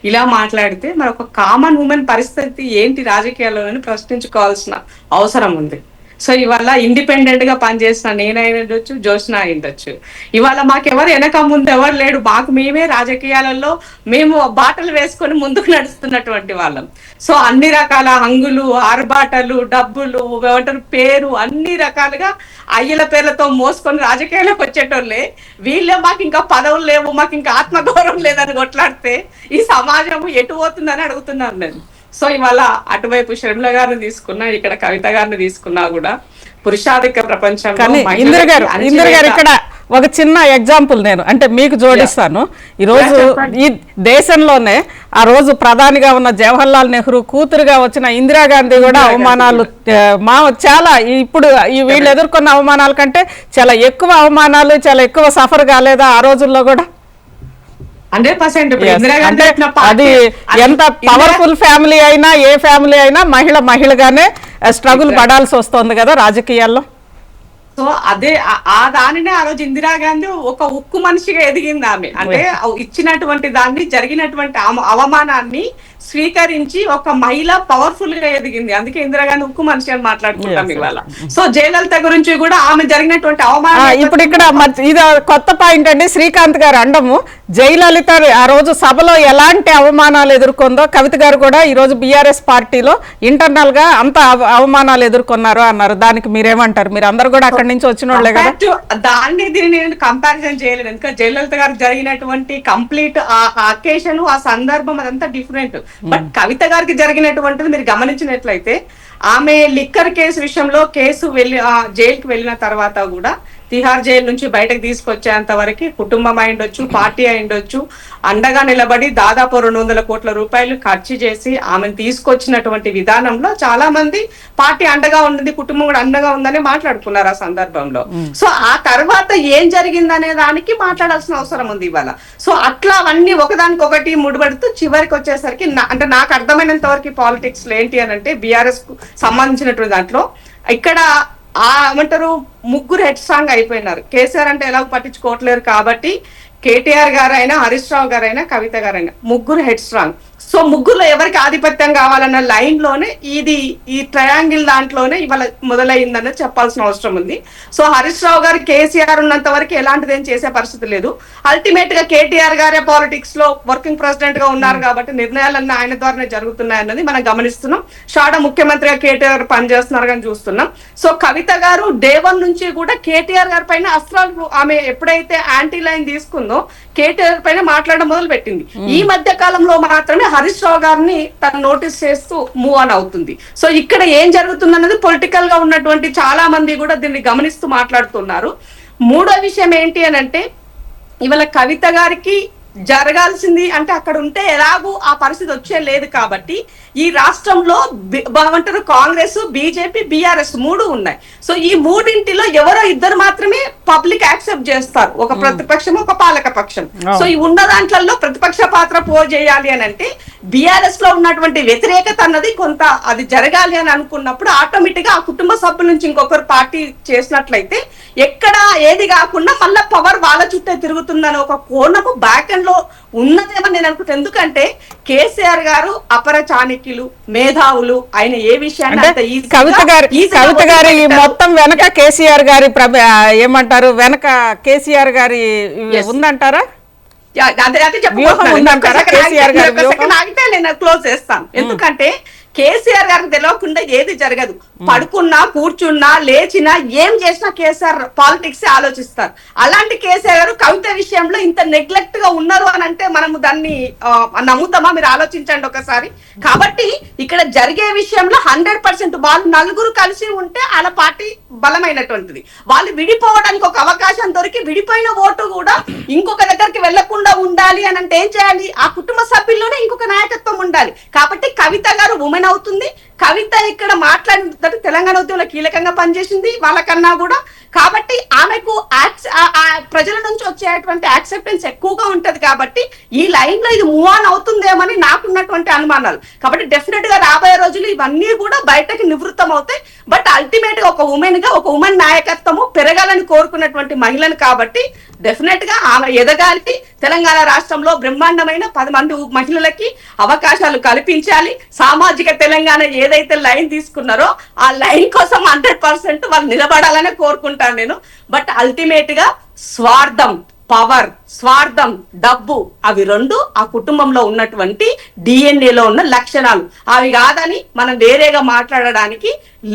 ఇలా మాట్లాడితే మరి ఒక కామన్ ఉమెన్ పరిస్థితి ఏంటి రాజకీయాల్లోని ప్రశ్నించుకోవాల్సిన అవసరం ఉంది. సో ఇవాళ ఇండిపెండెంట్ గా పనిచేసిన నేనైండొచ్చు, జోష్న అయిండొచ్చు. ఇవాళ మాకెవరు వెనక ముందు ఎవరు లేడు, మాకు మేమే రాజకీయాలలో మేము బాటలు వేసుకొని ముందుకు నడుస్తున్నటువంటి వాళ్ళం. సో అన్ని రకాల హంగులు, ఆర్బాటలు, డబ్బులు, ఏమంటారు పేరు, అన్ని రకాలుగా అయ్యల పేర్లతో మోసుకొని రాజకీయాలకు వచ్చేటోళ్ళే వీళ్ళే మాకు ఇంకా పదవులు లేవు, మాకు ఇంకా ఆత్మగౌరవం లేదని కొట్లాడితే ఈ సమాజం ఎటు పోతుందని అడుగుతున్నాను నేను. సో ఇవాళ అటువైపు షర్మిల గారిని తీసుకున్నా, ఇక్కడ కవిత గారిని తీసుకున్నా కూడా పురుషాధిక ప్రపంచంలో ఇందిర గారు ఇక్కడ ఒక చిన్న ఎగ్జాంపుల్ నేను అంటే మీకు జోడిస్తాను. ఈరోజు ఈ దేశంలోనే ఆ రోజు ప్రధానిగా ఉన్న జవహర్లాల్ నెహ్రూ కూతురుగా వచ్చిన ఇందిరాగాంధీ కూడా అవమానాలు చాలా ఇప్పుడు వీళ్ళు ఎదుర్కొన్న అవమానాల కంటే చాలా ఎక్కువ అవమానాలు, చాలా ఎక్కువ సఫర్ కాలేదా ఆ రోజుల్లో కూడా? 100%. అది ఎంత పవర్ఫుల్ ఫ్యామిలీ అయినా, ఏ ఫ్యామిలీ అయినా మహిళగానే స్ట్రగుల్ పడాల్సి వస్తుంది కదా రాజకీయాల్లో. సో అదే ఆ దానినే ఆ రోజు ఇందిరాగాంధీ ఒక ఉక్కు మనిషిగా ఎదిగింది ఆమె. అంటే ఇచ్చినటువంటి దాన్ని, జరిగినటువంటి అవమానాన్ని స్వీకరించి ఒక మహిళ పవర్ఫుల్ గా ఎదిగింది. అందుకే ఇందిరాగాంధీ ఉక్కు మనిషి అని మాట్లాడుకుంటాం ఇవాళ. సో జయలలిత గురించి కూడా ఆమె జరిగినటువంటి అవమానం. ఇప్పుడు ఇక్కడ ఇది కొత్త పాయింట్ అండి. శ్రీకాంత్ గారు అండము జయలలిత ఆ రోజు సభలో ఎలాంటి అవమానాలు ఎదుర్కొందో కవిత గారు కూడా ఈ రోజు బీఆర్ఎస్ పార్టీలో ఇంటర్నల్ గా అంత అవమానాలు ఎదుర్కొన్నారు అన్నారు. దానికి మీరేమంటారు? మీరు అందరు కూడా అక్కడి నుంచి వచ్చిన వాళ్ళే కదా. దాన్ని దీన్ని నేను కంపారిజన్ చేయలేదు, ఎందుకంటే జయలలిత గారు జరిగినటువంటి కంప్లీట్ ఆ అకేషన్, ఆ సందర్భం అదంతా డిఫరెంట్. బట్ కవిత గారికి జరిగినటువంటిది మీరు గమనించినట్లయితే ఆమె లిక్కర్ కేసు విషయంలో జైలుకి వెళ్ళిన తర్వాత కూడా తిహార్ జైలు నుంచి బయటకు తీసుకొచ్చేంత వరకు కుటుంబం అయిండొచ్చు, పార్టీ అయిండొచ్చు, అండగా నిలబడి దాదాపు 200 కోట్ల రూపాయలు ఖర్చు చేసి ఆమెను తీసుకొచ్చినటువంటి విధానంలో చాలా మంది పార్టీ అండగా ఉంది, కుటుంబం కూడా అండగా ఉందని మాట్లాడుకున్నారు ఆ సందర్భంలో. సో ఆ తర్వాత ఏం జరిగిందనే దానికి మాట్లాడాల్సిన అవసరం ఉంది ఇవాళ. సో అట్లా అవన్నీ ఒకదానికి ఒకటి ముడిపడుతూ చివరికి వచ్చేసరికి అంటే నాకు అర్థమైనంత వరకు పాలిటిక్స్ లో ఏంటి అని అంటే బీఆర్ఎస్ కు సంబంధించినటువంటి దాంట్లో ఇక్కడ ఏమంటారు ముగ్గురు హెడ్ స్ట్రాంగ్ అయిపోయినారు. కేసీఆర్ అంటే ఎలా పట్టించుకోవట్లేరు కాబట్టి కేటీఆర్ గారైనా, హరీష్ రావు గారైనా, కవిత గారైనా ముగ్గురు హెడ్ స్ట్రాంగ్. సో ముగ్గురులో ఎవరికి ఆధిపత్యం కావాలన్న లైన్ లోనే ఈ ట్రయాంగిల్ దాంట్లోనే ఇవాళ మొదలైందని చెప్పాల్సిన అవసరం ఉంది. సో హరీష్ రావు గారు కేసీఆర్ ఉన్నంత వరకు ఎలాంటిది ఏం చేసే పరిస్థితి లేదు. అల్టిమేట్ గా కేటీఆర్ గారే పాలిటిక్స్ లో వర్కింగ్ ప్రెసిడెంట్ గా ఉన్నారు కాబట్టి నిర్ణయాలన్నీ ఆయన ద్వారానే జరుగుతున్నాయన్నది మనం గమనిస్తున్నాం. షాడ ముఖ్యమంత్రిగా కేటీఆర్ పనిచేస్తున్నారు కానీ చూస్తున్నాం. సో కవిత గారు డే 1 నుంచి కూడా కేటీఆర్ గారి పైన అస్త్రాలు ఆమె ఎప్పుడైతే యాంటీ లైన్ తీసుకుందో కేటీఆర్ పైన మాట్లాడడం మొదలు పెట్టింది. ఈ మధ్య కాలంలో మాత్రమే హరీష్ రావు గారిని తను నోటీస్ చేస్తూ మూవ్ ఆన్ అవుతుంది. సో ఇక్కడ ఏం జరుగుతుందన్నది పొలిటికల్ గా ఉన్నటువంటి చాలా మంది కూడా దీన్ని గమనిస్తూ మాట్లాడుతున్నారు. మూడో విషయం ఏంటి అని అంటే ఇవాళ కవిత గారికి జరగాల్సింది అంటే అక్కడ ఉంటే ఎలాగూ ఆ పరిస్థితి వచ్చే లేదు కాబట్టి ఈ రాష్ట్రంలో ఏమంటారు కాంగ్రెస్, బీజేపీ, బీఆర్ఎస్ 3 ఉన్నాయి. సో ఈ మూడింటిలో ఎవరో ఇద్దరు మాత్రమే పబ్లిక్ యాక్సెప్ట్ చేస్తారు, ఒక ప్రతిపక్షం, ఒక పాలక పక్షం. సో ఈ ఉన్న దాంట్లో ప్రతిపక్ష పాత్ర చేయాలి అని అంటే బీఆర్ఎస్ లో ఉన్నటువంటి వ్యతిరేకత అన్నది కొంత అది జరగాలి అని అనుకున్నప్పుడు ఆటోమేటిక్ గా ఆ కుటుంబ సభ్యుల నుంచి ఇంకొకరు పార్టీ చేసినట్లయితే ఎక్కడ ఏది కాకుండా మళ్ళా పవర్ వాళ్ళ చుట్టే తిరుగుతుందని ఒక కోణము బ్యాక్ అండ్ లో ఉన్నదేమని నేను అనుకుంటాను. ఎందుకంటే కేసీఆర్ గారు అపర చాణక్యులు, మేధావులు, ఆయన ఏ విషయాన్ని కవిత గారి మొత్తం వెనక కేసీఆర్ గారి ఏమంటారు వెనక కేసీఆర్ గారి ఉందంటారా? అదే నేను క్లోజ్ చేస్తాను. ఎందుకంటే కేసీఆర్ గారికి తెలియకుండా ఏది జరగదు. పడుకున్నా, కూర్చున్నా, లేచినా, ఏం చేసినా కేసీఆర్ పాలిటిక్స్ ఆలోచిస్తారు. అలాంటి కేసీఆర్ గారు కవిత విషయంలో ఇంత నెగ్లెక్ట్ గా ఉన్నారు అని అంటే మనము దాన్ని నమ్ముతామా? మీరు ఆలోచించండి ఒకసారి. కాబట్టి ఇక్కడ జరిగే విషయంలో 100% వాళ్ళు నలుగురు కలిసి ఉంటే వాళ్ళ పార్టీ బలమైనటువంటిది. వాళ్ళు విడిపోవడానికి ఒక అవకాశం దొరికి విడిపోయిన ఓటు కూడా ఇంకొక దగ్గరికి వెళ్లకుండా ఉండాలి అని అంటే ఏం చేయాలి? ఆ కుటుంబ సభ్యుల్లోనే ఇంకొక నాయకత్వం ఉండాలి. కాబట్టి కవిత గారు ఉమెన్ అవుతుంది. కవిత ఇక్కడ మాట్లాడిన తెలంగాణ ఉద్యమంలో కీలకంగా పనిచేసింది వాళ్ళకన్నా కూడా. కాబట్టి ఆమెకు ప్రజల నుంచి వచ్చేటువంటి యాక్సెప్టెన్స్ ఎక్కువగా ఉంటది. కాబట్టి ఈ లైన్ లో ఇది మూవ్ ఆన్ అవుతుందేమని నాకున్నటువంటి అనుమానాలు. కాబట్టి డెఫినెట్ గా రాబోయే రోజులు ఇవన్నీ కూడా బయటకి నివృత్తం అవుతాయి. బట్ అల్టిమేట్ గా ఒక ఉమెన్ గా, ఒక ఉమెన్ నాయకత్వము పెరగాలని కోరుకున్నటువంటి మహిళను కాబట్టి డెఫినెట్ గా ఆమె ఎదగాలి. తెలంగాణ రాష్ట్రంలో బ్రహ్మాండమైన 10 మంది మహిళలకి అవకాశాలు కల్పించాలి. సామాజిక తెలంగాణ ఏదైతే లైన్ తీసుకున్నారో ఆ లైన్ కోసం 100% వాళ్ళు నిలబడాలనే కోరుకుంటాను నేను. బట్ అల్టిమేట్ గా స్వార్థం, పవర్, స్వార్థం, డబ్బు అవి 2 ఆ కుటుంబంలో ఉన్నటువంటి డిఎన్ఏలో ఉన్న లక్షణాలు. అవి కాదని మనం వేరేగా మాట్లాడడానికి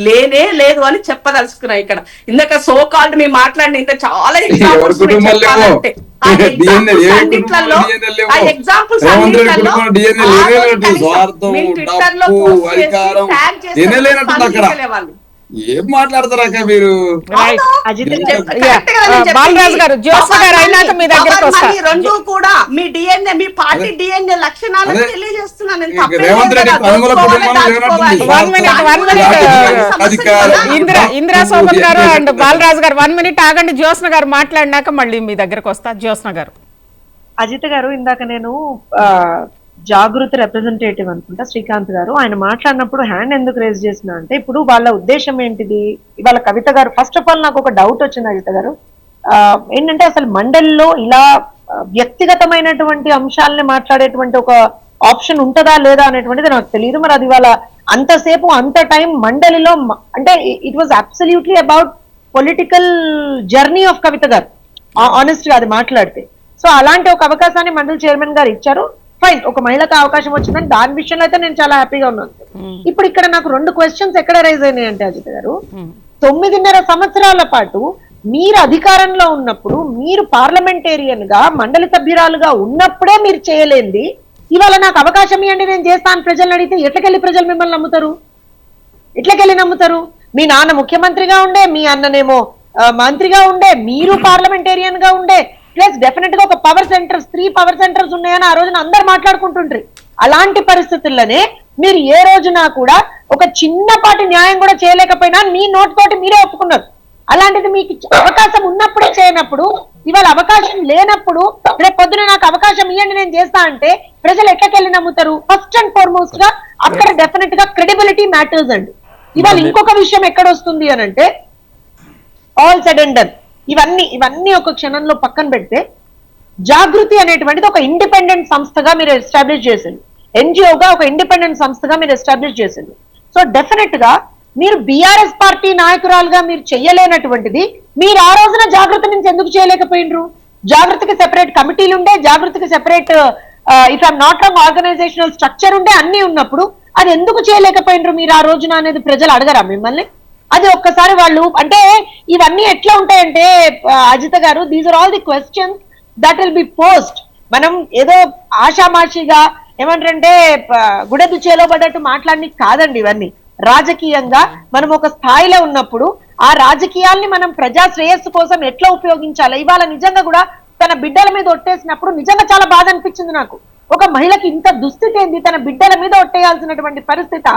లేనే లేదు అని చెప్పదలుచుకున్నా. ఇక్కడ ఇందాక సో కాల్డ్ మేము మాట్లాడిన ఇంత చాలా ఎగ్జాంపుల్స్ చెప్పాలంటే ఏం మాట్లాడతారా మీరు? బాలరాజు గారు, జ్యోత్స్న గారు అయినాక మీ దగ్గరకు వస్తా. రెండు కూడా మీ డిఎన్ఏ, మీ పార్టీ డిఎన్ఏ లక్షణాలను తెలియజేస్తున్నాను. ఇందిరా సోమన్ గారు అండ్ బాలరాజు గారు 1 minute ఆగండి. జ్యోత్స్న గారు మాట్లాడినాక మళ్ళీ మీ దగ్గరకు వస్తా. జ్యోత్స్న గారు. అజిత్ గారు, ఇందాక నేను జాగృతి రిప్రజెంటేటివ్ అనుకుంటా శ్రీకాంత్ గారు, ఆయన మాట్లాడినప్పుడు హ్యాండ్ ఎందుకు రేజ్ చేసిన అంటే ఇప్పుడు వాళ్ళ ఉద్దేశం ఏంటిది? ఇవాళ కవిత గారు, ఫస్ట్ ఆఫ్ ఆల్ నాకు ఒక డౌట్ వచ్చింది అజిత్ గారు, ఏంటంటే అసలు మండలిలో ఇలా వ్యక్తిగతమైనటువంటి అంశాలని మాట్లాడేటువంటి ఒక ఆప్షన్ ఉంటుందా లేదా అనేటువంటిది నాకు తెలియదు. మరి అది వాళ్ళ అంతసేపు అంత టైం మండలిలో అంటే it was absolutely about political journey of Kavitha గారు, ఆనెస్ట్ గా అది మాట్లాడితే. సో అలాంటి ఒక అవకాశాన్ని మండలి చైర్మన్ గారు ఇచ్చారు, ఫైన్, ఒక మహిళకు అవకాశం వచ్చిందని దాని విషయంలో అయితే నేను చాలా హ్యాపీగా ఉన్నాను. ఇప్పుడు ఇక్కడ నాకు 2 క్వశ్చన్స్ ఎక్కడ రైజ్ అయినాయి అంటే అజిత్ గారు, 9.5 సంవత్సరాల పాటు మీరు అధికారంలో ఉన్నప్పుడు, మీరు పార్లమెంటేరియన్ గా మండలి సభ్యురాలుగా ఉన్నప్పుడే మీరు చేయలేంది ఇవాళ నాకు అవకాశం ఇవ్వండి నేను చేస్తాను ప్రజలను అడిగితే ఎట్లకెళ్ళి ప్రజలు మిమ్మల్ని నమ్ముతారు? ఎట్లకెళ్ళి నమ్ముతారు? మీ నాన్న ముఖ్యమంత్రిగా ఉండే, మీ అన్ననేమో మంత్రిగా ఉండే, మీరు పార్లమెంటేరియన్ గా ఉండే, ప్లస్ డెఫినెట్ గా ఒక పవర్ సెంటర్స్ 3 పవర్ సెంటర్స్ ఉన్నాయని ఆ రోజున అందరు మాట్లాడుకుంటుండ్రి. అలాంటి పరిస్థితుల్లోనే మీరు ఏ రోజున కూడా ఒక చిన్నపాటి న్యాయం కూడా చేయలేకపోయినా మీ నోట్ తోటి మీరే ఒప్పుకున్నారు. అలాంటిది మీకు అవకాశం ఉన్నప్పుడే చేయనప్పుడు, ఇవాళ అవకాశం లేనప్పుడు రేపు పొద్దున నాకు అవకాశం ఇవ్వండి నేను చేస్తా అంటే ప్రజలు ఎట్లకెళ్ళి నమ్ముతారు? ఫస్ట్ అండ్ ఫార్మోస్ట్ గా అక్కడ డెఫినెట్ గా క్రెడిబిలిటీ మ్యాటర్స్ అండి. ఇవాళ ఇంకొక విషయం ఎక్కడ వస్తుంది అని అంటే, ఆల్ సెడ్ అండ్ డన్ ఇవన్నీ ఒక క్షణంలో పక్కన పెడితే, జాగృతి అనేటువంటిది ఒక ఇండిపెండెంట్ సంస్థగా మీరు ఎస్టాబ్లిష్ చేసింది, ఎన్జిఓగా ఒక ఇండిపెండెంట్ సంస్థగా మీరు ఎస్టాబ్లిష్ చేసింది. సో డెఫినెట్ గా మీరు బీఆర్ఎస్ పార్టీ నాయకురాలుగా మీరు చెయ్యలేనటువంటిది మీరు ఆ రోజున జాగృతి నుంచి ఎందుకు చేయలేకపోయినరు? జాగృతికి సెపరేట్ కమిటీలు ఉండే, జాగృతికి separate if I'm not wrong organisational structure ఉండే, అన్ని ఉన్నప్పుడు అది ఎందుకు చేయలేకపోయినరు మీరు ఆ రోజున అనేది ప్రజలు అడగరా మిమ్మల్ని? అది ఒక్కసారి వాళ్ళు అంటే ఇవన్నీ ఎట్లా ఉంటాయంటే Ajitha garu, these are all the questions that will be posed. మనం ఏదో ఆషామాషిగా ఏమంటారంటే గుడెద్దు చేలో పడ్డట్టు మాట్లాడి కాదండి. ఇవన్నీ రాజకీయంగా మనం ఒక స్థాయిలో ఉన్నప్పుడు ఆ రాజకీయాల్ని మనం ప్రజా శ్రేయస్సు కోసం ఎట్లా ఉపయోగించాలి. ఇవాళ నిజంగా కూడా తన బిడ్డల మీద ఒట్టేసినప్పుడు నిజంగా చాలా బాధ అనిపించింది నాకు. ఒక మహిళకి ఇంత దుస్థితి ఏంది, తన బిడ్డల మీద ఒట్టేయాల్సినటువంటి పరిస్థితి,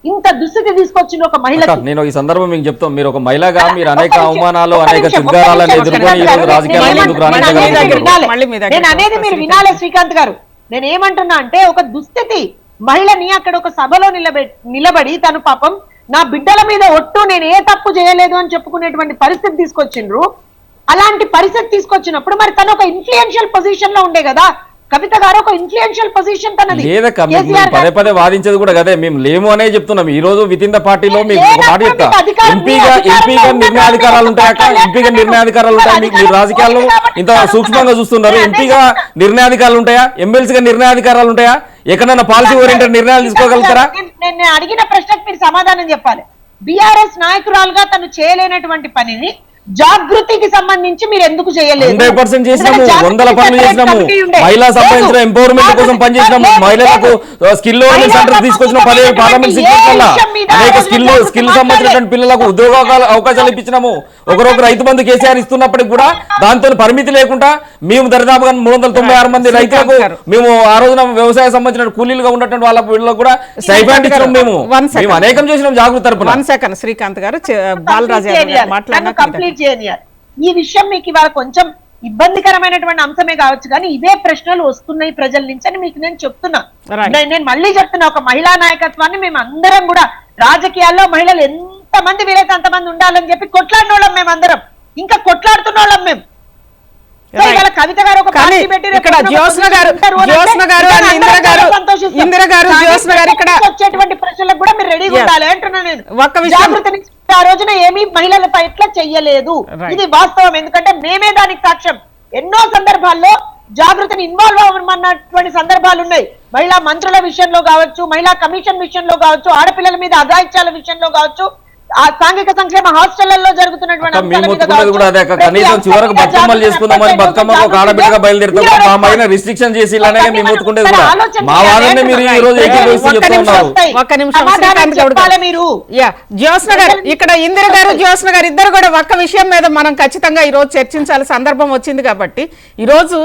ఇంత దుస్థితి తీసుకొచ్చిన ఒక మహిళ. నేను ఈ సందర్భం మీకు చెప్తాం, మీరు ఒక మహిళగా మీరు అనేక అవమానాలు, అనేక చిద్గారాలను ఎదుర్కొని ఈ రోజు రాజకీయాల్లో ముందుకు నేను అనేది మీరు వినాలే శ్రీకాంత్ గారు. నేను ఏమంటున్నా అంటే, ఒక దుస్థితి మహిళని అక్కడ ఒక సభలో నిలబడి తను పాపం నా బిడ్డల మీద ఒట్టు నేను ఏ తప్పు చేయలేదు అని చెప్పుకునేటువంటి పరిస్థితి తీసుకొచ్చిండ్రు. అలాంటి పరిస్థితి తీసుకొచ్చినప్పుడు మరి తను ఒక ఇన్ఫ్లుయెన్షియల్ పొజిషన్ లో ఉండే కదా. కవిత గారు ఒక ఇన్ఫ్లుయెన్షియల్ పొజిషన్ తనది. పదే పదే వాదించేది కూడా కదే, మేము లేము అనే చెప్తున్నాం. ఈ రోజు విత్ ఇన్ ద పార్టీలో మీకు ఒక మాట చెప్తా, ఎంపీగా నిర్ణయాధికారాలు ఉంటాయా? ఎంపీగా నిర్ణయాధికారాలు ఉంటాయా? మీరు రాజకీయాల్లో ఇంత సూక్ష్మంగా చూస్తున్నారు. ఎంపీగా నిర్ణయాధికారాలు ఉంటాయా? ఎమ్మెల్సీగా నిర్ణయాధికారాలు ఉంటాయా? ఎక్కడైనా పాలసీ ఓరియంటెడ్ నిర్ణయాలు తీసుకోగలుగుతారా? నేను అడిగిన ప్రశ్నకు మీరు సమాధానం చెప్పాలి. బీఆర్ఎస్ నాయకురాలుగా తను చేయలేనటువంటి పనిని జాగృతికి సంబంధించి మీరు ఎందుకు చేయలేదు? 100% చేసినాము, వందల పనులు చేసినాము. మహిళా సంబంధించిన ఎంపవర్మెంట్ కోసం పనిచేసినాము. మహిళలకు స్కిల్ డెవలప్మెంట్ సెంటర్ తీసుకొచ్చిన 17 పార్లమెంట్ సీట్ల వల్ల అనేక స్కిల్ సంబంధించినటువంటి పిల్లలకు ఉద్యోగ అవకాశాలు ఇప్పించినాము. ఒకరొక రైతు బంధు కేసీఆర్ ఇస్తున్నప్పటికి కూడా దాంతో పరిమితి లేకుండా మేము దరిదాపుగా 396 మంది రైతులకు మేము ఆ రోజున వ్యవసాయ సంబంధించిన కూలీలుగా ఉన్నటువంటి వాళ్ళ వీళ్ళకు కూడా స్టైఫండ్ ఇచ్చినాం. మేము అనేకం చేసినాం జాగృతి తరపున. శ్రీకాంత్ గారు, బాలరాజు మాట్లాడిన ఈ విషయం మీకు ఇవాళ కొంచెం ఇబ్బందికరమైనటువంటి అంశమే కావచ్చు, కానీ ఇవే ప్రశ్నలు వస్తున్నాయి ప్రజల నుంచి అని మీకు నేను చెప్తున్నా. నేను మళ్ళీ చెప్తున్నా, ఒక మహిళా నాయకత్వాన్ని మేము అందరం కూడా రాజకీయాల్లో మహిళలు ఎంతమంది వీలైతే అంతమంది ఉండాలని చెప్పి కొట్లాడిన వాళ్ళం మేమందరం, ఇంకా కొట్లాడుతున్న వాళ్ళం మేము. కవిత గారు ఒక పార్టీ పెట్టి వచ్చేటువంటి ప్రశ్నలకు కూడా మీరు రెడీగా ఉండాలి అంటున్నా నేను. జాగృతిని ఆ రోజున ఏమీ మహిళలపై ఎట్లా చెయ్యలేదు, ఇది వాస్తవం. ఎందుకంటే మేమే దానికి సాక్ష్యం. ఎన్నో సందర్భాల్లో జాగృతిని ఇన్వాల్వ్ అవ్వమన్నటువంటి సందర్భాలు ఉన్నాయి. మహిళా మంత్రుల విషయంలో కావచ్చు, మహిళా కమిషన్ విషయంలో కావచ్చు, ఆడపిల్లల మీద అఘాయిత్యాల విషయంలో కావచ్చు, ఆ సాంఘిక సంక్షేమ హాస్టళ్లలో జరుగుతున్నటువంటి చివరకు బతుకమ్మలు చేసుకుందామని బతుకమ్మకు ఒక ఆడబిడ్డగా బయలుదేరుతాం. మా మైన రిస్ట్రిక్షన్ చేసి ఇలానే మేము మొత్తుకుంటేది కూడా మా వాదనే మీరు ఈ రోజు ఒక్క నిమిషం జ్యోత్స్న గారు, ఇక్కడ ఇందిర గారు జ్యోత్స్న గారు ఇద్దరు కూడా ఒక్క విషయం మీద మనం ఖచ్చితంగా ఈ రోజు చర్చించాల్సిన సందర్భం వచ్చింది. కాబట్టి ఈరోజు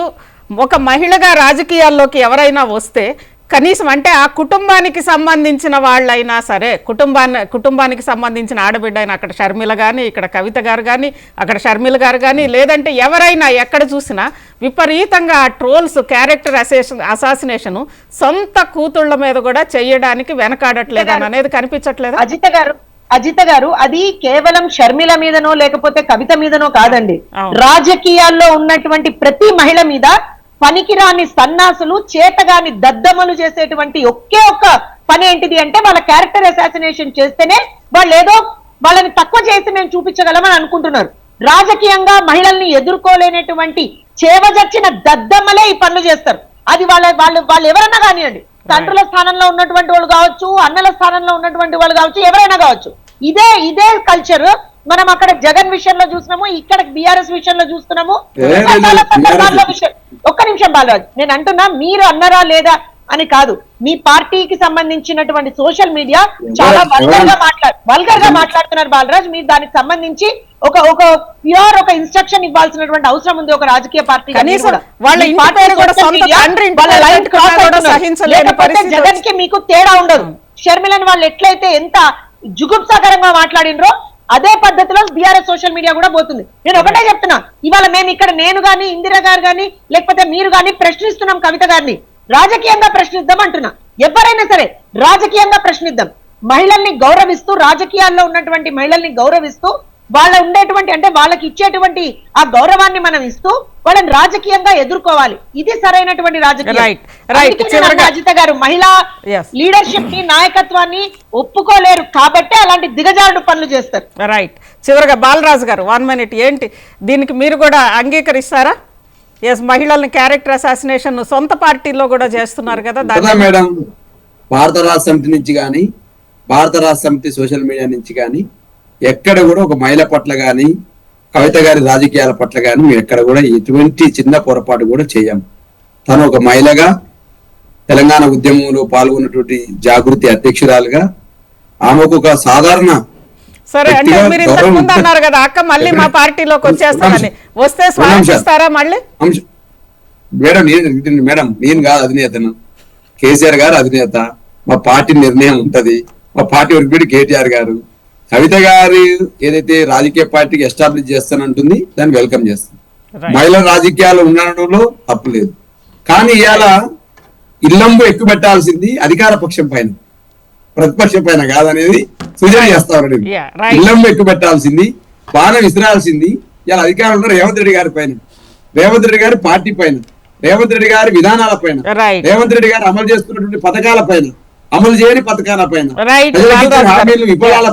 ఒక మహిళగా రాజకీయాల్లోకి ఎవరైనా వస్తే కనీసం అంటే ఆ కుటుంబానికి సంబంధించిన వాళ్ళైనా సరే, కుటుంబానికి సంబంధించిన ఆడబిడ్డ అయినా, అక్కడ షర్మిల కానీ, ఇక్కడ కవిత గారు కానీ, అక్కడ షర్మిల గారు కానీ, లేదంటే ఎవరైనా ఎక్కడ చూసినా విపరీతంగా ఆ ట్రోల్స్, క్యారెక్టర్ అసాసినేషన్ సొంత కూతుళ్ళ మీద కూడా చేయడానికి వెనకాడట్లేదని అనేది కనిపించట్లేదు. అజిత గారు అది కేవలం షర్మిల మీదనో లేకపోతే కవిత మీదనో కాదండి, రాజకీయాల్లో ఉన్నటువంటి ప్రతి మహిళ మీద పనికిరాని సన్నాసులు, చేతగాని దద్దమలు చేసేటువంటి ఒకే ఒక్క పని ఏంటిది అంటే వాళ్ళ క్యారెక్టర్ అసాసినేషన్ చేస్తేనే వాళ్ళు ఏదో వాళ్ళని తక్కువ చేసి మేము చూపించగలమని అనుకుంటున్నారు. రాజకీయంగా మహిళల్ని ఎదుర్కోలేనటువంటి చేవజచ్చిన దద్దమ్మలే ఈ పనులు చేస్తారు. అది వాళ్ళు ఎవరైనా కానివ్వండి, తండ్రుల స్థానంలో ఉన్నటువంటి వాళ్ళు కావచ్చు, అన్నల స్థానంలో ఉన్నటువంటి వాళ్ళు కావచ్చు, ఎవరైనా కావచ్చు. ఇదే కల్చర్ మనం అక్కడ జగన్ విషయంలో చూసినాము, ఇక్కడ బీఆర్ఎస్ విషయంలో చూస్తున్నాము. ఒక్క నిమిషం బాలరాజ్, నేను అంటున్నా మీరు అన్నరా లేదా అని కాదు, మీ పార్టీకి సంబంధించినటువంటి సోషల్ మీడియా చాలా వల్గర్ గా మాట్లాడుతున్నారు బాలరాజ్. మీరు దానికి సంబంధించి ఒక ప్యూర్ ఒక ఇన్స్ట్రక్షన్ ఇవ్వాల్సినటువంటి అవసరం ఉంది ఒక రాజకీయ పార్టీ. కనీసం వాళ్ళ ఇంటి పేరు కూడా సొంత తండ్రి ఇంటి పేరు పెట్టుకున్నా కూడా సహించలేని పరిస్థితి. జగన్ కి మీకు తేడా ఉండదు. షర్మిలని వాళ్ళు ఎట్లయితే ఎంత జుగుప్సాకరంగా మాట్లాడినరో అదే పద్ధతిలో బీఆర్ఎస్ సోషల్ మీడియా కూడా పోతుంది. నేను ఒకటే చెప్తున్నా, ఇవాళ మేము ఇక్కడ నేను గాని ఇందిరా గారు గాని లేకపోతే మీరు గాని ప్రశ్నిస్తున్నాం కవిత గారిని, రాజకీయంగా ప్రశ్నిద్దాం అంటున్నా. ఎవరైనా సరే రాజకీయంగా ప్రశ్నిద్దాం, మహిళల్ని గౌరవిస్తూ, రాజకీయాల్లో ఉన్నటువంటి మహిళల్ని గౌరవిస్తూ, వాళ్ళ ఉండేటువంటి అంటే వాళ్ళకి ఇచ్చేటువంటి ఆ గౌరవాన్ని మనం ఇస్తూ వాళ్ళని రాజకీయంగా ఎదుర్కోవాలి. ఇది సరైనటువంటి రాజకీయం. అజిత గారు మహిళా లీడర్షిప్ ని నాయకత్వాన్ని ఒప్పుకోలేరు కాబట్టి అలాంటి దిగజారుడు పనులు చేస్తారు. రైట్. చివరిగా బాలరాజు గారు 1 minute, ఏంటి దీనికి మీరు కూడా అంగీకరిస్తారా? ఎస్, మహిళల్ని క్యారెక్టర్ అసాసినేషన్ సొంత పార్టీలో కూడా చేస్తున్నారు కదా మేడం. భారత రాష్ట్ర సమితి నుంచి కానీ భారత రాష్ట్ర సమితి సోషల్ మీడియా నుంచి కానీ ఎక్కడ కూడా ఒక మహిళ పట్ల కానీ కవిత గారి రాజకీయాల పట్ల కానీ మేము ఎక్కడ కూడా ఎటువంటి చిన్న పొరపాటు కూడా చేయం. తను ఒక మహిళగా తెలంగాణ ఉద్యమంలో పాల్గొన్నటువంటి జాగృతి అధ్యక్షురాలుగా ఆమెకు ఒక సాధారణ సరే అంటే మీరు ఇంతకు ముందు అన్నారు కదా అక్క మళ్ళీ మా పార్టీలోకి వచ్చేస్తారని, వస్తే స్వాగతిస్తారా మళ్ళీ? మేడం నేను కాదు అధినేతను, కేసీఆర్ గారు అధినేత, మా పార్టీ నిర్ణయం ఉంటది, మా పార్టీ వరకు కేటీఆర్ గారు. కవిత గారు ఏదైతే రాజకీయ పార్టీకి ఎస్టాబ్లిష్ చేస్తానంటుంది దాన్ని వెల్కమ్ చేస్తాం. మహిళల రాజకీయాలు ఉండడంలో తప్పు లేదు, కానీ ఇవాళ ఇల్లంబు ఎక్కువ పెట్టాల్సింది అధికార పక్షం పైన, ప్రతిపక్షం పైన కాదనేది సూచన చేస్తాను. ఇల్లంబు ఎక్కువ పెట్టాల్సింది, బాణం విసిరాల్సింది ఇలా అధికారంలో రేవంత్ రెడ్డి గారి పైన, రేవంత్ రెడ్డి గారి పార్టీ పైన, రేవంత్ రెడ్డి గారి విధానాల పైన, రేవంత్ రెడ్డి గారు అమలు చేస్తున్నటువంటి పథకాల పైన, అమలు చేయని పథకాల పైన.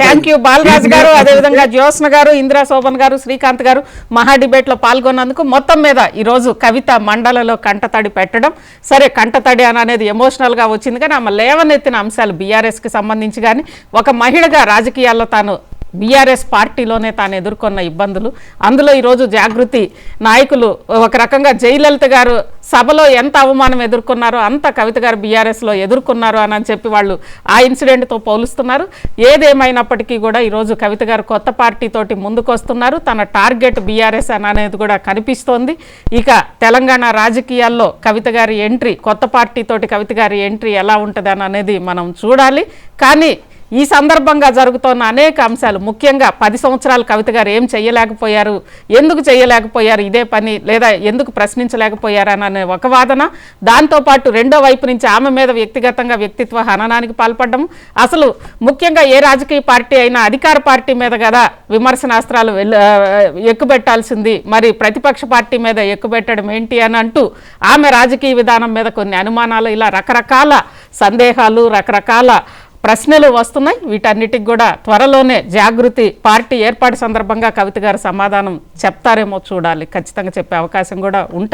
థ్యాంక్ యూ బాలరాజు గారు, అదేవిధంగా జ్యోత్స్న గారు, ఇందిరా శోభన్ గారు, శ్రీకాంత్ గారు మహా డిబేట్ లో పాల్గొన్నందుకు. మొత్తం మీద ఈ రోజు కవిత మండలలో కంటతడి పెట్టడం, సరే కంటతడి అనేది ఎమోషనల్ గా వచ్చింది, కానీ ఆమె లేవనెత్తిన అంశాలు బీఆర్ఎస్ కి సంబంధించి కానీ ఒక మహిళగా రాజకీయాల్లో తాను బీఆర్ఎస్ పార్టీలోనే తాను ఎదుర్కొన్న ఇబ్బందులు, అందులో ఈరోజు జాగృతి నాయకులు ఒక రకంగా జయలలిత గారు సభలో ఎంత అవమానం ఎదుర్కొన్నారో అంత కవిత గారు బీఆర్ఎస్లో ఎదుర్కొన్నారు అని చెప్పి వాళ్ళు ఆ ఇన్సిడెంట్తో పోలుస్తున్నారు. ఏదేమైనప్పటికీ కూడా ఈరోజు కవిత గారు కొత్త పార్టీతోటి ముందుకొస్తున్నారు. తన టార్గెట్ బీఆర్ఎస్ అనేది కూడా కనిపిస్తోంది. ఇక తెలంగాణ రాజకీయాల్లో కవిత గారి ఎంట్రీ, కొత్త పార్టీతోటి కవిత గారి ఎంట్రీ ఎలా ఉంటుంది అనేది మనం చూడాలి. కానీ ఈ సందర్భంగా జరుగుతున్న అనేక అంశాలు, ముఖ్యంగా 10 సంవత్సరాలు కవిత గారు ఏం చేయలేకపోయారు, ఎందుకు చేయలేకపోయారు ఇదే పని, లేదా ఎందుకు ప్రశ్నించలేకపోయారు అనే ఒక వాదన, దాంతోపాటు రెండో వైపు నుంచి ఆమె మీద వ్యక్తిగతంగా వ్యక్తిత్వ హననానికి పాల్పడడం. అసలు ముఖ్యంగా ఏ రాజకీయ పార్టీ అయినా అధికార పార్టీ మీద కదా విమర్శనాస్త్రాలు ఎక్కుపెట్టాల్సింది, మరి ప్రతిపక్ష పార్టీ మీద ఎక్కుపెట్టడం ఏంటి అని అంటూ ఆమె రాజకీయ విధానం మీద కొన్ని అనుమానాలు, ఇలా రకరకాల సందేహాలు, రకరకాల ప్రశ్నలు వస్తున్నాయి. వీటన్నిటికి కూడా త్వరలోనే జాగృతి పార్టీ ఏర్పాటు సందర్భంగా కవిత గారు సమాధానం చెప్తారేమో చూడాలి. ఖచ్చితంగా చెప్పే అవకాశం కూడా ఉంటుంది.